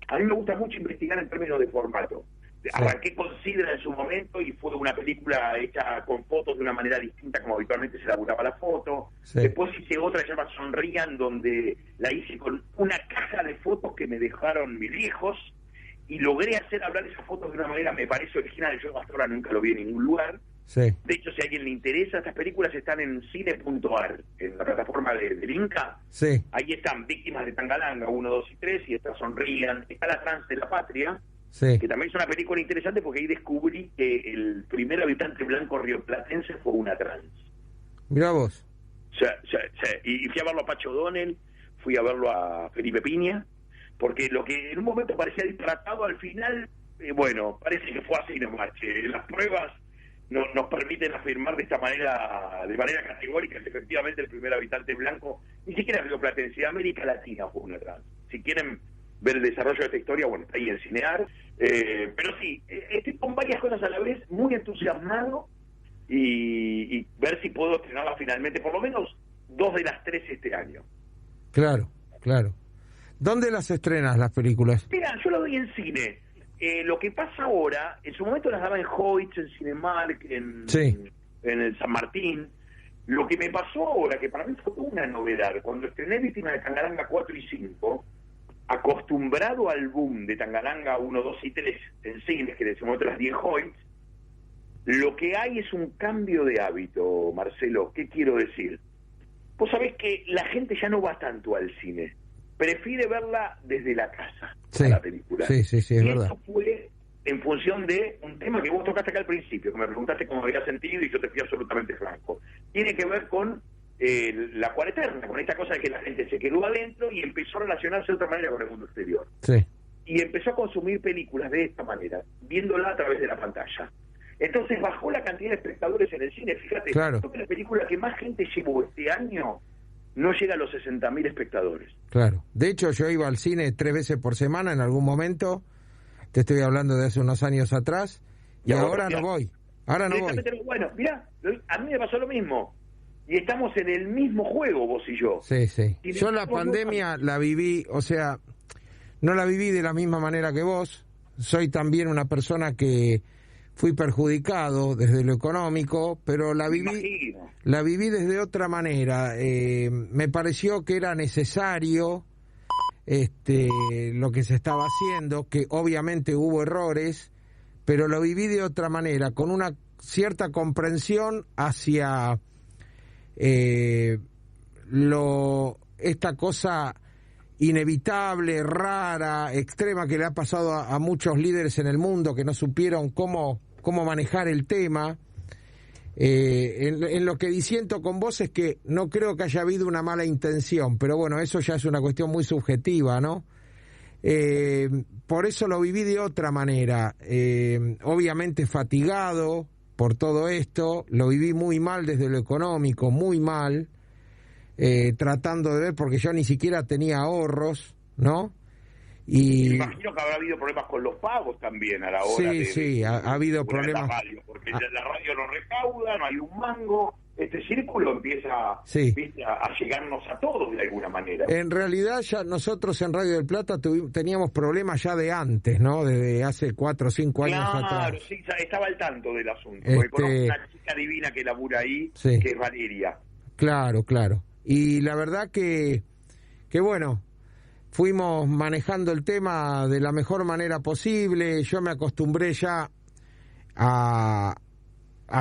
A mí me gusta mucho investigar en términos de formato. Arranqué con Sidra en su momento y fue una película hecha con fotos de una manera distinta como habitualmente se laburaba la foto. Sí. Después hice otra que se llama Sonrían, donde la hice con una caja de fotos que me dejaron mis viejos y logré hacer hablar esas fotos de una manera, me parece original. Yo hasta ahora nunca lo vi en ningún lugar. Sí. De hecho, si a alguien le interesa, estas películas están en cine.ar, en la plataforma del Inca. Sí. Ahí están Víctimas de Tangalanga 1, 2 y 3, y está Sonrían. Está La Trans de la Patria, Sí. que también es una película interesante porque ahí descubrí que el primer habitante blanco rioplatense fue una trans. Mirá vos. Sí. Y fui a verlo a Pacho O'Donnell, fui a verlo a Felipe Piña, porque lo que en un momento parecía disparatado, al final, bueno, parece que fue así nomás. Las pruebas nos permiten afirmar de manera categórica que efectivamente el primer habitante blanco, ni siquiera rioplatense, de América Latina fue una trans. Si quieren ver el desarrollo de esta historia, bueno, está ahí en Cinear, pero sí, estoy con varias cosas a la vez, muy entusiasmado y ver si puedo estrenarla finalmente, por lo menos 2 de las 3 este año. Claro. ¿Dónde las estrenas las películas? Mira, yo lo doy en cine. Lo que pasa ahora, en su momento las daba en Hoyts, en Cinemark, en el San Martín. Lo que me pasó ahora, que para mí fue una novedad, cuando estrené Víctimas de Tangalanga 4 y 5, acostumbrado al boom de Tangalanga 1, 2 y 3 en cines, que en ese momento las di en Hoyts, lo que hay es un cambio de hábito, Marcelo. ¿Qué quiero decir? Vos sabés que la gente ya no va tanto al cine, prefiere verla desde la casa, a la película. Sí, es verdad. Eso fue en función de un tema que vos tocaste acá al principio, que me preguntaste cómo había sentido y yo te fui absolutamente franco. Tiene que ver con la cuarentena, con esta cosa de que la gente se quedó adentro y empezó a relacionarse de otra manera con el mundo exterior. Sí. Y empezó a consumir películas de esta manera, viéndola a través de la pantalla. Entonces bajó la cantidad de espectadores en el cine. Fíjate, claro, creo que la película que más gente llevó este año no llega a los 60.000 espectadores. Claro. De hecho, yo iba al cine 3 veces por semana en algún momento. Te estoy hablando de hace unos años atrás. Y ahora no voy. Ahora no voy. Bueno, mirá, a mí me pasó lo mismo. Y estamos en el mismo juego, vos y yo. Sí. Yo la pandemia la viví, o sea, no la viví de la misma manera que vos. Soy también una persona que fui perjudicado desde lo económico, pero la viví desde otra manera. Me pareció que era necesario lo que se estaba haciendo, que obviamente hubo errores, pero lo viví de otra manera, con una cierta comprensión hacia esta cosa inevitable, rara, extrema que le ha pasado a muchos líderes en el mundo que no supieron cómo manejar el tema. En lo que disiento con vos es que no creo que haya habido una mala intención, pero bueno, eso ya es una cuestión muy subjetiva, ¿no? Por eso lo viví de otra manera, obviamente fatigado por todo esto, lo viví muy mal desde lo económico, muy mal, tratando de ver, porque yo ni siquiera tenía ahorros, ¿no? Y me imagino que habrá habido problemas con los pagos también a la hora ha habido problemas. Radio, porque la radio no recauda, no hay un mango, este círculo empieza ¿viste? A llegarnos a todos de alguna manera. En realidad ya nosotros en Radio del Plata teníamos problemas ya de antes, ¿no? Desde hace 4 o 5 años atrás. Claro, sí, estaba al tanto del asunto. Porque conozco una chica divina que labura ahí, que es Valeria. Claro. Y la verdad que bueno, fuimos manejando el tema de la mejor manera posible. Yo me acostumbré ya a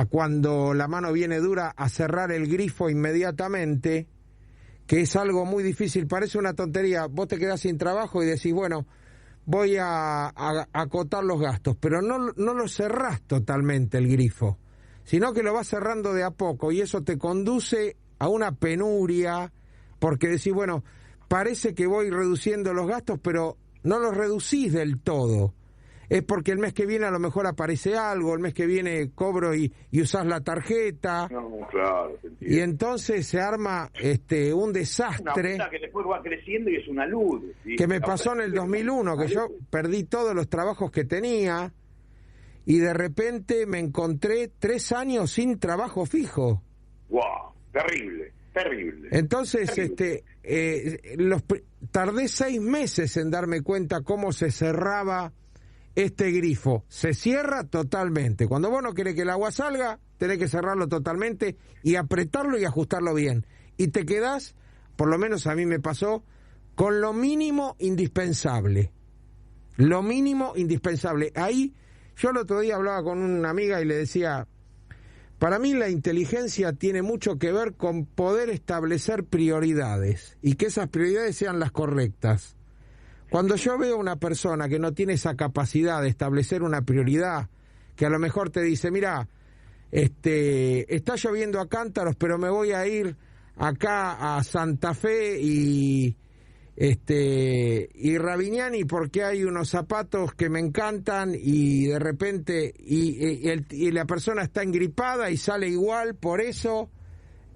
cuando la mano viene dura a cerrar el grifo inmediatamente, que es algo muy difícil. Parece una tontería, vos te quedás sin trabajo y decís, bueno, voy a acotar los gastos, pero no lo cerrás totalmente el grifo, sino que lo vas cerrando de a poco, y eso te conduce a una penuria, porque decís, bueno, parece que voy reduciendo los gastos, pero no los reducís del todo. Es porque el mes que viene a lo mejor aparece algo, el mes que viene cobro y usás la tarjeta. No, claro, y entonces se arma un desastre. Una que después va creciendo y es una luz. ¿Sí? Que me pasó en el 2001, que yo perdí todos los trabajos que tenía y de repente me encontré 3 años sin trabajo fijo. ¡Wow! Terrible. Entonces, tardé 6 meses en darme cuenta cómo se cerraba este grifo. Se cierra totalmente. Cuando vos no querés que el agua salga, tenés que cerrarlo totalmente y apretarlo y ajustarlo bien. Y te quedás, por lo menos a mí me pasó, con lo mínimo indispensable. Lo mínimo indispensable. Ahí, yo el otro día hablaba con una amiga y le decía, para mí la inteligencia tiene mucho que ver con poder establecer prioridades y que esas prioridades sean las correctas. Cuando yo veo a una persona que no tiene esa capacidad de establecer una prioridad, que a lo mejor te dice, mira, está lloviendo a cántaros, pero me voy a ir acá a Santa Fe y Ravignani porque hay unos zapatos que me encantan y de repente y la persona está engripada y sale igual por eso.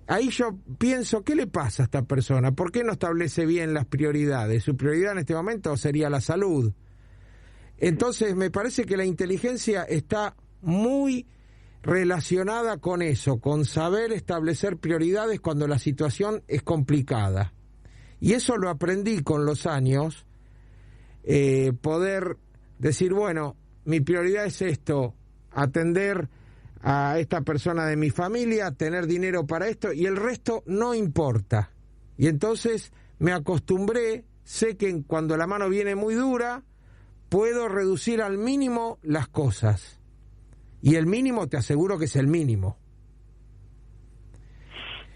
Ahí yo pienso, ¿qué le pasa a esta persona? ¿Por qué no establece bien las prioridades? Su prioridad en este momento sería la salud. Entonces me parece que la inteligencia está muy relacionada con eso, con saber establecer prioridades cuando la situación es complicada. Y eso lo aprendí con los años, poder decir, bueno, mi prioridad es esto, atender a esta persona de mi familia, tener dinero para esto, y el resto no importa. Y entonces me acostumbré, sé que cuando la mano viene muy dura, puedo reducir al mínimo las cosas. Y el mínimo te aseguro que es el mínimo.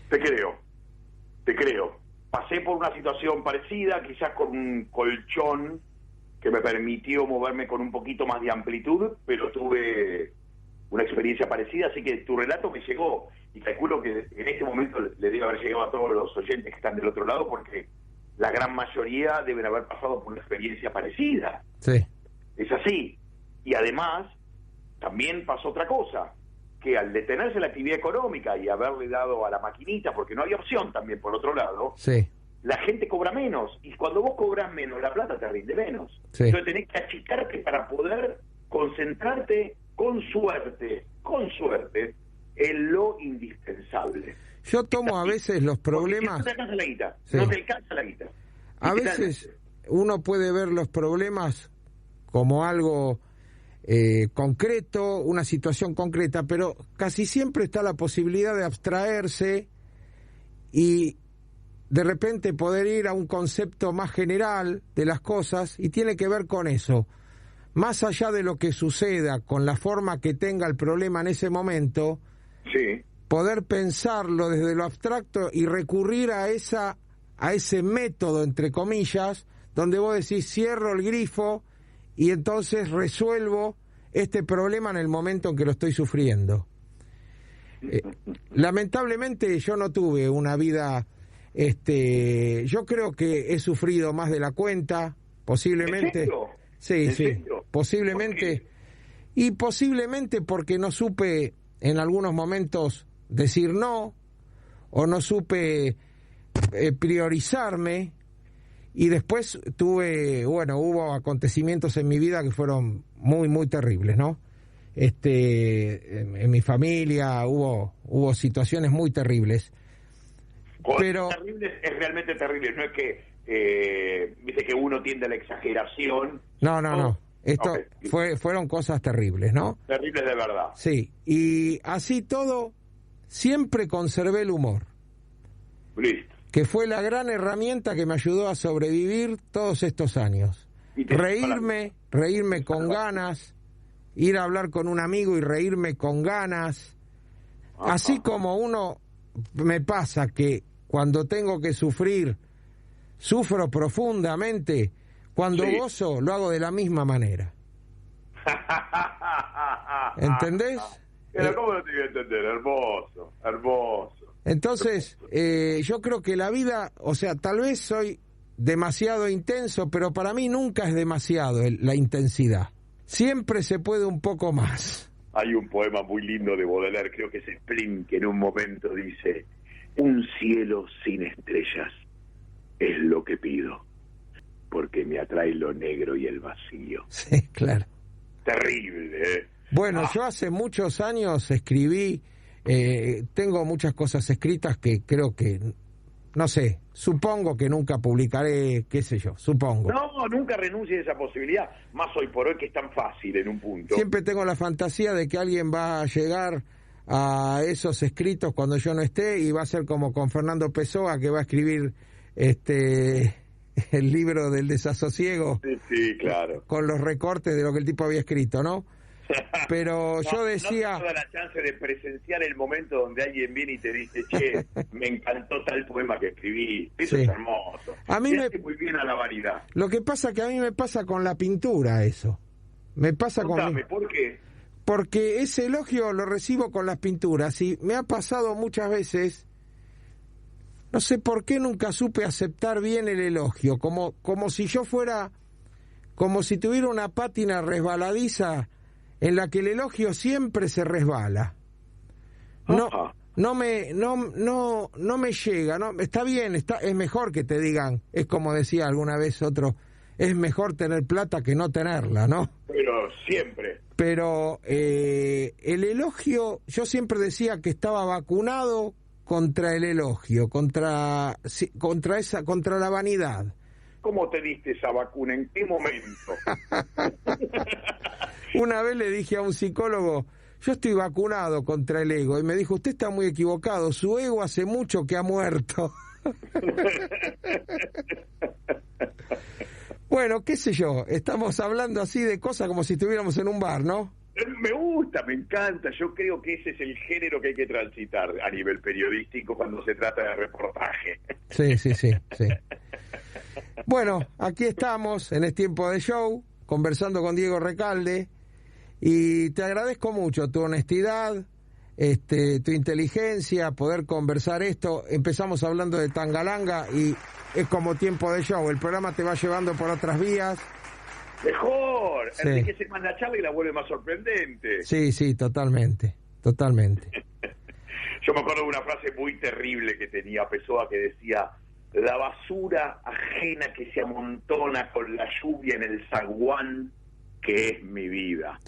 Te creo. Pasé por una situación parecida, quizás con un colchón que me permitió moverme con un poquito más de amplitud, pero tuve una experiencia parecida, así que tu relato me llegó, y calculo que en este momento le debe haber llegado a todos los oyentes que están del otro lado, porque la gran mayoría deben haber pasado por una experiencia parecida. Sí. Es así. Y además, también pasó otra cosa, que al detenerse la actividad económica y haberle dado a la maquinita, porque no había opción también por otro lado, sí, la gente cobra menos, y cuando vos cobras menos, la plata te rinde menos. Sí. Entonces tenés que achicarte para poder concentrarte con suerte, en lo indispensable. Yo tomo a veces los problemas... No te alcanza la guita, Sí. no te alcanza la guita. A veces uno puede ver los problemas como algo concreto, una situación concreta, pero casi siempre está la posibilidad de abstraerse y de repente poder ir a un concepto más general de las cosas, y tiene que ver con eso. Más allá de lo que suceda, con la forma que tenga el problema en ese momento, Sí. poder pensarlo desde lo abstracto y recurrir a ese método, entre comillas, donde vos decís, cierro el grifo y entonces resuelvo este problema en el momento en que lo estoy sufriendo. Lamentablemente yo no tuve una vida, yo creo que he sufrido más de la cuenta, posiblemente. ¿En serio? Sí, ¿En sí, serio? posiblemente. Y posiblemente porque no supe en algunos momentos decir no, o no supe priorizarme, y después hubo acontecimientos en mi vida que fueron muy, muy terribles, ¿no? En mi familia hubo situaciones muy terribles. Pero Terrible, es realmente terrible, no es que viste que uno tiende a la exageración. no. Esto Okay. fueron cosas terribles, ¿no? Terribles de verdad. Sí, y así todo, siempre conservé el humor, Listo. que fue la gran herramienta que me ayudó a sobrevivir todos estos años. Y te- Reírme con ganas, ir a hablar con un amigo y reírme con ganas. Ajá. Así como me pasa que cuando tengo que sufrir, sufro profundamente, cuando Sí. gozo, lo hago de la misma manera. ¿Entendés? Pero ¿cómo no te voy a entender? Hermoso, hermoso. Entonces, yo creo que la vida, o sea, tal vez soy demasiado intenso, pero para mí nunca es demasiado la intensidad. Siempre se puede un poco más. Hay un poema muy lindo de Baudelaire, creo que es Splin, que en un momento dice: un cielo sin estrellas es lo que pido, porque me atrae lo negro y el vacío. Sí, claro. Terrible, ¿eh? Bueno, yo hace muchos años escribí, tengo muchas cosas escritas que creo que, no sé, supongo que nunca publicaré, qué sé yo, supongo. No, nunca renuncie a esa posibilidad, más hoy por hoy que es tan fácil en un punto. Siempre tengo la fantasía de que alguien va a llegar a esos escritos cuando yo no esté y va a ser como con Fernando Pessoa, que va a escribir el libro del desasosiego. Sí, claro. Con los recortes de lo que el tipo había escrito, ¿no? Pero yo decía... No te da la chance de presenciar el momento donde alguien viene y te dice: che, me encantó tal poema que escribí. Eso Sí. es hermoso. A mí Le me- hace muy bien a la vanidad. Lo que pasa que a mí me pasa con la pintura eso. Me pasa Contame, ¿por qué? porque ese elogio lo recibo con las pinturas y me ha pasado muchas veces, no sé por qué nunca supe aceptar bien el elogio, como si yo fuera, como si tuviera una pátina resbaladiza en la que el elogio siempre se resbala. No, Ajá. no me llega, no, está bien, es mejor que te digan, es como decía alguna vez otro, es mejor tener plata que no tenerla, ¿no? Pero siempre. Pero el elogio, yo siempre decía que estaba vacunado contra el elogio, contra la vanidad. ¿Cómo te diste esa vacuna? ¿En qué momento? Una vez le dije a un psicólogo, yo estoy vacunado contra el ego, y me dijo, usted está muy equivocado, su ego hace mucho que ha muerto. Bueno, qué sé yo, estamos hablando así de cosas como si estuviéramos en un bar, ¿no? Me gusta, me encanta. Yo creo que ese es el género que hay que transitar a nivel periodístico cuando se trata de reportaje. Sí. Bueno, aquí estamos en Es Tiempo de Show, conversando con Diego Recalde, y te agradezco mucho tu honestidad, tu inteligencia, poder conversar esto. Empezamos hablando de Tangalanga y es como Tiempo de Show, el programa te va llevando por otras vías. Mejor, Sí. enriquece más la charla y la vuelve más sorprendente. Sí, totalmente. Yo me acuerdo de una frase muy terrible que tenía Pessoa que decía: la basura ajena que se amontona con la lluvia en el zaguán que es mi vida.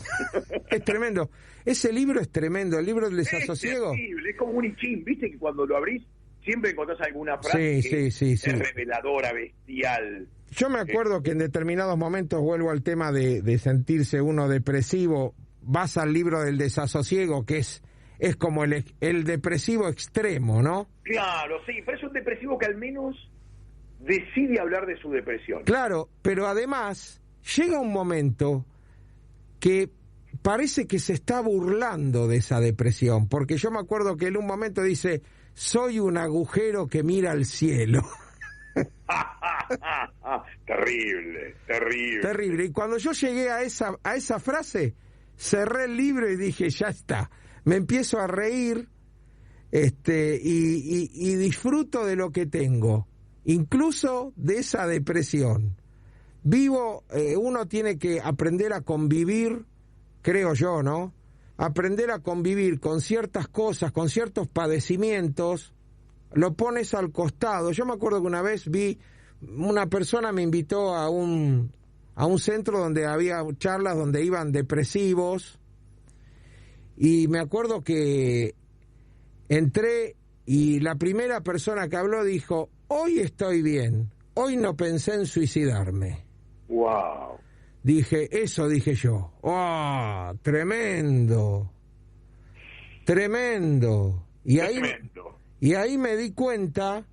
Es tremendo. Ese libro es tremendo, el libro del desasosiego. Es terrible, es como un ichín, viste que cuando lo abrís siempre encontrás alguna frase Sí. es reveladora, bestial. Yo me acuerdo que en determinados momentos, vuelvo al tema de sentirse uno depresivo, vas al libro del desasosiego, que es como el depresivo extremo, ¿no? Claro, sí, pero es un depresivo que al menos decide hablar de su depresión. Claro, pero además llega un momento que parece que se está burlando de esa depresión, porque yo me acuerdo que en un momento dice, soy un agujero que mira al cielo. Terrible. Y cuando yo llegué a esa frase, cerré el libro y dije, ya está. Me empiezo a reír y disfruto de lo que tengo, incluso de esa depresión. Vivo, uno tiene que aprender a convivir, creo yo, ¿no? Aprender a convivir con ciertas cosas, con ciertos padecimientos, lo pones al costado. Yo me acuerdo que una vez una persona me invitó a un centro donde había charlas donde iban depresivos, y me acuerdo que entré y la primera persona que habló dijo: hoy estoy bien, hoy no pensé en suicidarme. Wow. Dije yo. ¡Oh! Tremendo. Tremendo. Y ahí me di cuenta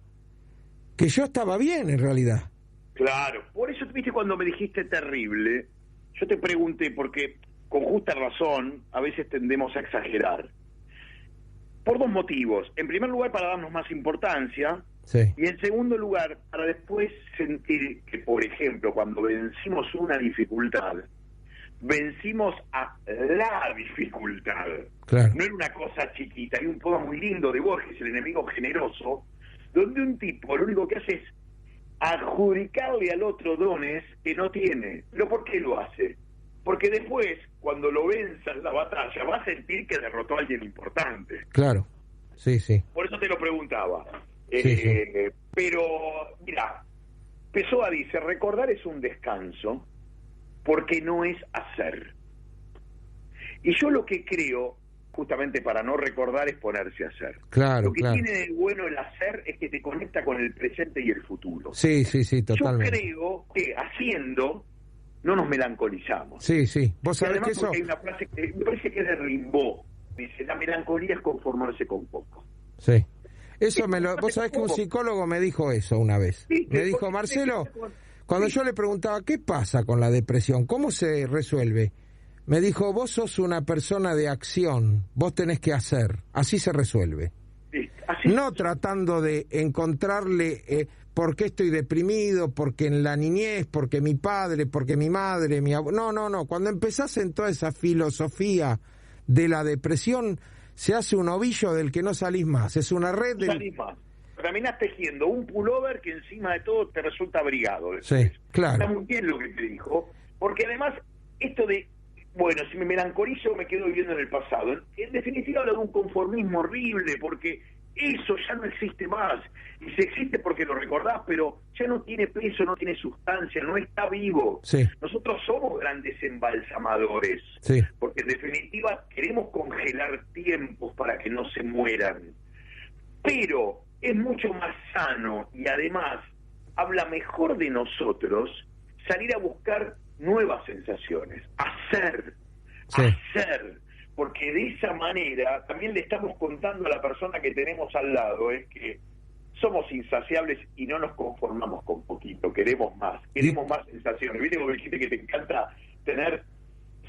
que yo estaba bien en realidad. Claro, por eso, viste, cuando me dijiste terrible, yo te pregunté, porque con justa razón a veces tendemos a exagerar. Por dos motivos. En primer lugar, para darnos más importancia. Sí. Y en segundo lugar, para después sentir que, por ejemplo, cuando vencimos una dificultad, vencimos a la dificultad. Claro. No era una cosa chiquita. Hay un poema muy lindo de Borges, El enemigo generoso, donde un tipo lo único que hace es adjudicarle al otro dones que no tiene. ¿Pero por qué lo hace? Porque después, cuando lo venza en la batalla, va a sentir que derrotó a alguien importante. Claro, sí, sí. Por eso te lo preguntaba. Sí. Pero, mira, Pessoa dice, recordar es un descanso porque no es hacer. Y yo lo que creo, justamente para no recordar, es ponerse a hacer. Claro, lo que claro. tiene de bueno el hacer es que te conecta con el presente y el futuro. Sí, totalmente. Yo creo que haciendo no nos melancolizamos. Sí. Vos Y sabés además, que eso... porque hay una frase que me parece que es de Rimbaud. Dice, la melancolía es conformarse con poco. Sí. Eso vos sabés que un psicólogo me dijo eso una vez. Sí, Me dijo: Marcelo, cuando yo le preguntaba ¿qué pasa con la depresión? ¿Cómo se resuelve? Me dijo: vos sos una persona de acción, vos tenés que hacer, así se resuelve. Sí, así. No tratando de encontrarle por qué estoy deprimido, porque en la niñez, porque mi padre, porque mi madre, mi abuelo. No. Cuando empezás en toda esa filosofía de la depresión, se hace un ovillo del que no salís más. Es una red de... Salís más. Terminás tejiendo un pullover que encima de todo te resulta abrigado. Sí, claro. Está muy bien lo que te dijo, porque además esto de, bueno, si me melancolizo me quedo viviendo en el pasado. En definitiva habla de un conformismo horrible, porque eso ya no existe más. Y si existe porque lo recordás, pero ya no tiene peso, no tiene sustancia, no está vivo. Sí. Nosotros somos grandes embalsamadores, Sí. porque en definitiva queremos congelar tiempos para que no se mueran. Pero es mucho más sano y además habla mejor de nosotros salir a buscar nuevas sensaciones, hacer, porque de esa manera también le estamos contando a la persona que tenemos al lado que somos insaciables y no nos conformamos con poquito, queremos más sensaciones. ¿Viste como dijiste que te encanta tener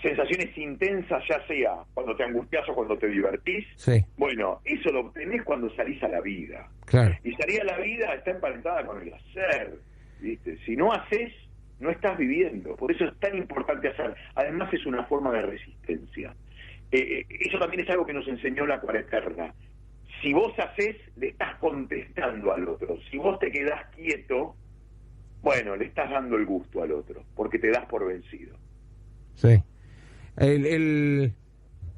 sensaciones intensas, ya sea cuando te angustias o cuando te divertís? Sí. Bueno, eso lo obtenés cuando salís a la vida. Claro. Y salir a la vida está emparentada con el hacer, ¿viste? Si no haces, no estás viviendo. Por eso es tan importante hacer. Además es una forma de resistencia. Eso también es algo que nos enseñó la Cuareterna. Si vos hacés, le estás contestando al otro. Si vos te quedás quieto, bueno, le estás dando el gusto al otro, porque te das por vencido. Sí.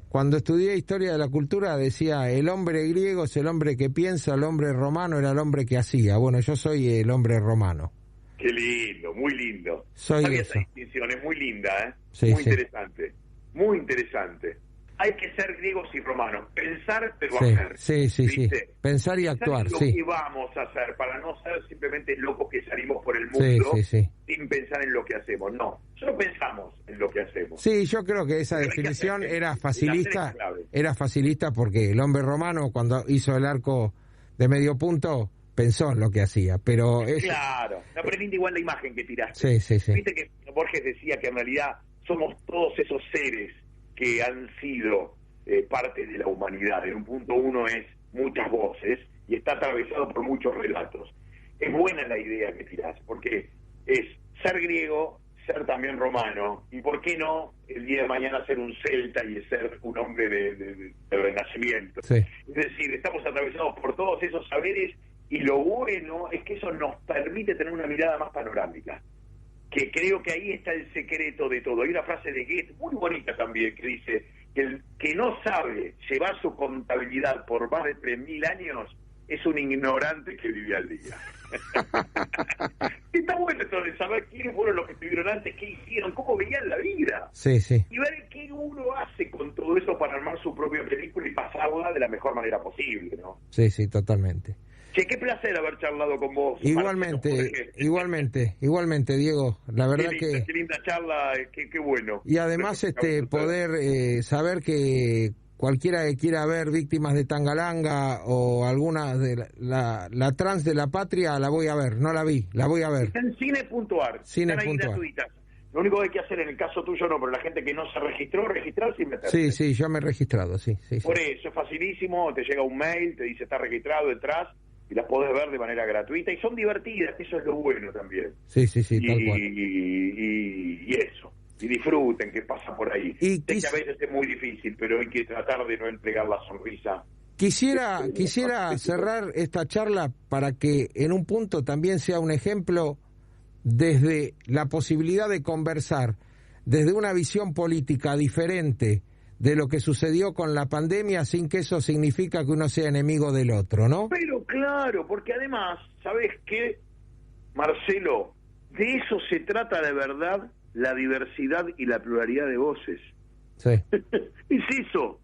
Cuando estudié Historia de la Cultura decía: el hombre griego es el hombre que piensa, el hombre romano era el hombre que hacía. Bueno, yo soy el hombre romano. Qué lindo, muy lindo. Soy Había eso. esa distinción, es muy linda, ¿eh? Sí, muy sí. interesante, muy interesante. Hay que ser griegos y romanos, pensar pero Sí, hacer. sí. ¿Viste? Pensar y actuar, Pensar en lo sí. que vamos a hacer, para no ser simplemente locos que salimos por el mundo Sí. sin pensar en lo que hacemos. No, solo pensamos en lo que hacemos. Sí, yo creo que esa Pero hay que definición hacer. era El facilista. hacer es clave. Era facilista porque el hombre romano, cuando hizo el arco de medio punto, pensó en lo que hacía. Pero Claro, no, pero es linda igual la imagen que tiraste. Sí. Viste que Borges decía que en realidad somos todos esos seres que han sido parte de la humanidad. En un punto uno es muchas voces y está atravesado por muchos relatos. Es buena la idea que tirás, porque es ser griego, ser también romano, y por qué no el día de mañana ser un celta y ser un hombre del Renacimiento. Sí. Es decir, estamos atravesados por todos esos saberes, y lo bueno es que eso nos permite tener una mirada más panorámica, que creo que ahí está el secreto de todo. Hay una frase de Goethe muy bonita también que dice que el que no sabe llevar su contabilidad por más de 3.000 años es un ignorante que vive al día. Está bueno esto de saber quiénes fueron los que estuvieron antes, qué hicieron, cómo veían la vida. Sí, sí. Y ver qué uno hace con todo eso para armar su propia película y pasarla de la mejor manera posible, ¿no? Sí, sí, totalmente. Che, qué placer haber charlado con vos. Igualmente, igualmente, Diego. La verdad qué linda charla, qué bueno. Y además poder saber que cualquiera que quiera ver Víctimas de Tangalanga o alguna de la trans de la patria, la voy a ver, no la vi, la voy a ver. Está en cine.ar, están ahí gratuitas. Lo único que hay que hacer en el caso tuyo no, pero la gente que no se registró, registrarse y meterse. Sí, yo me he registrado, sí. Por eso, es facilísimo, te llega un mail, te dice está registrado, entras y las podés ver de manera gratuita y son divertidas, que eso es lo bueno también. Sí, tal cual. Y eso, y disfruten que pasa por ahí. Sé que a veces es muy difícil, pero hay que tratar de no entregar la sonrisa. Quisiera cerrar esta charla para que en un punto también sea un ejemplo desde la posibilidad de conversar desde una visión política diferente de lo que sucedió con la pandemia, sin que eso significa que uno sea enemigo del otro, ¿no? Pero claro, porque además, ¿sabes qué, Marcelo? De eso se trata de verdad la diversidad y la pluralidad de voces. Sí. Es eso.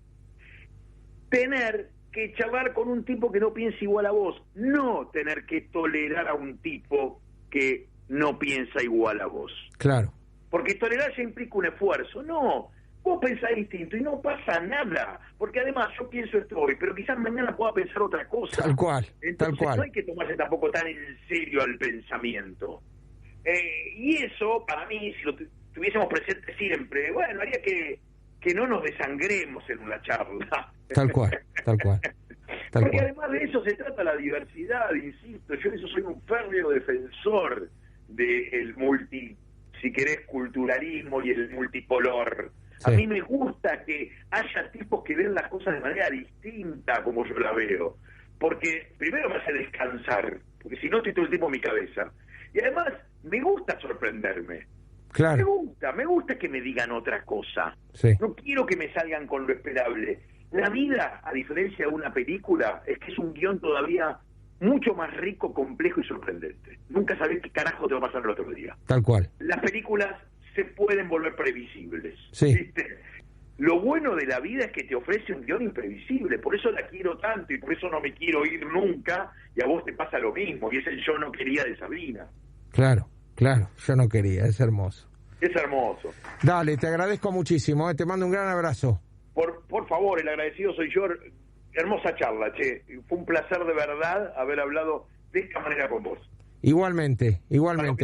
Tener que charlar con un tipo que no piensa igual a vos, no tener que tolerar a un tipo que no piensa igual a vos. Claro. Porque tolerar ya implica un esfuerzo. No, vos pensás distinto y no pasa nada. Porque además yo pienso esto hoy, pero quizás mañana pueda pensar otra cosa. Tal cual, Entonces, tal cual. No hay que tomarse tampoco tan en serio al pensamiento. Y eso, para mí, si lo tuviésemos presente siempre, bueno, haría que no nos desangremos en una charla. Tal cual. Porque además de eso se trata la diversidad, insisto, yo de eso soy un férreo defensor del si querés, culturalismo y el multicolor. Sí. A mí me gusta que haya tipos que ven las cosas de manera distinta como yo la veo, porque primero me hace descansar, porque si no estoy todo el tiempo en mi cabeza, y además me gusta sorprenderme. Claro. Me gusta que me digan otra cosa. Sí. No quiero que me salgan con lo esperable. La vida, a diferencia de una película, es que es un guión todavía mucho más rico, complejo y sorprendente. Nunca sabés qué carajo te va a pasar el otro día. Tal cual. Las películas se pueden volver previsibles. Sí. ¿Viste? Lo bueno de la vida es que te ofrece un guión imprevisible, por eso la quiero tanto y por eso no me quiero ir nunca, y a vos te pasa lo mismo, y es el yo no quería de Sabrina. Claro, yo no quería, es hermoso. Es hermoso. Dale, te agradezco muchísimo, te mando un gran abrazo. Por favor, el agradecido soy yo. Hermosa charla, che. Fue un placer de verdad haber hablado de esta manera con vos. Igualmente,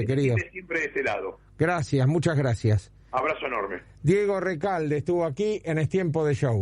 querido. Siempre de este lado. Gracias, muchas gracias. Abrazo enorme. Diego Recalde estuvo aquí en Es Tiempo de Show.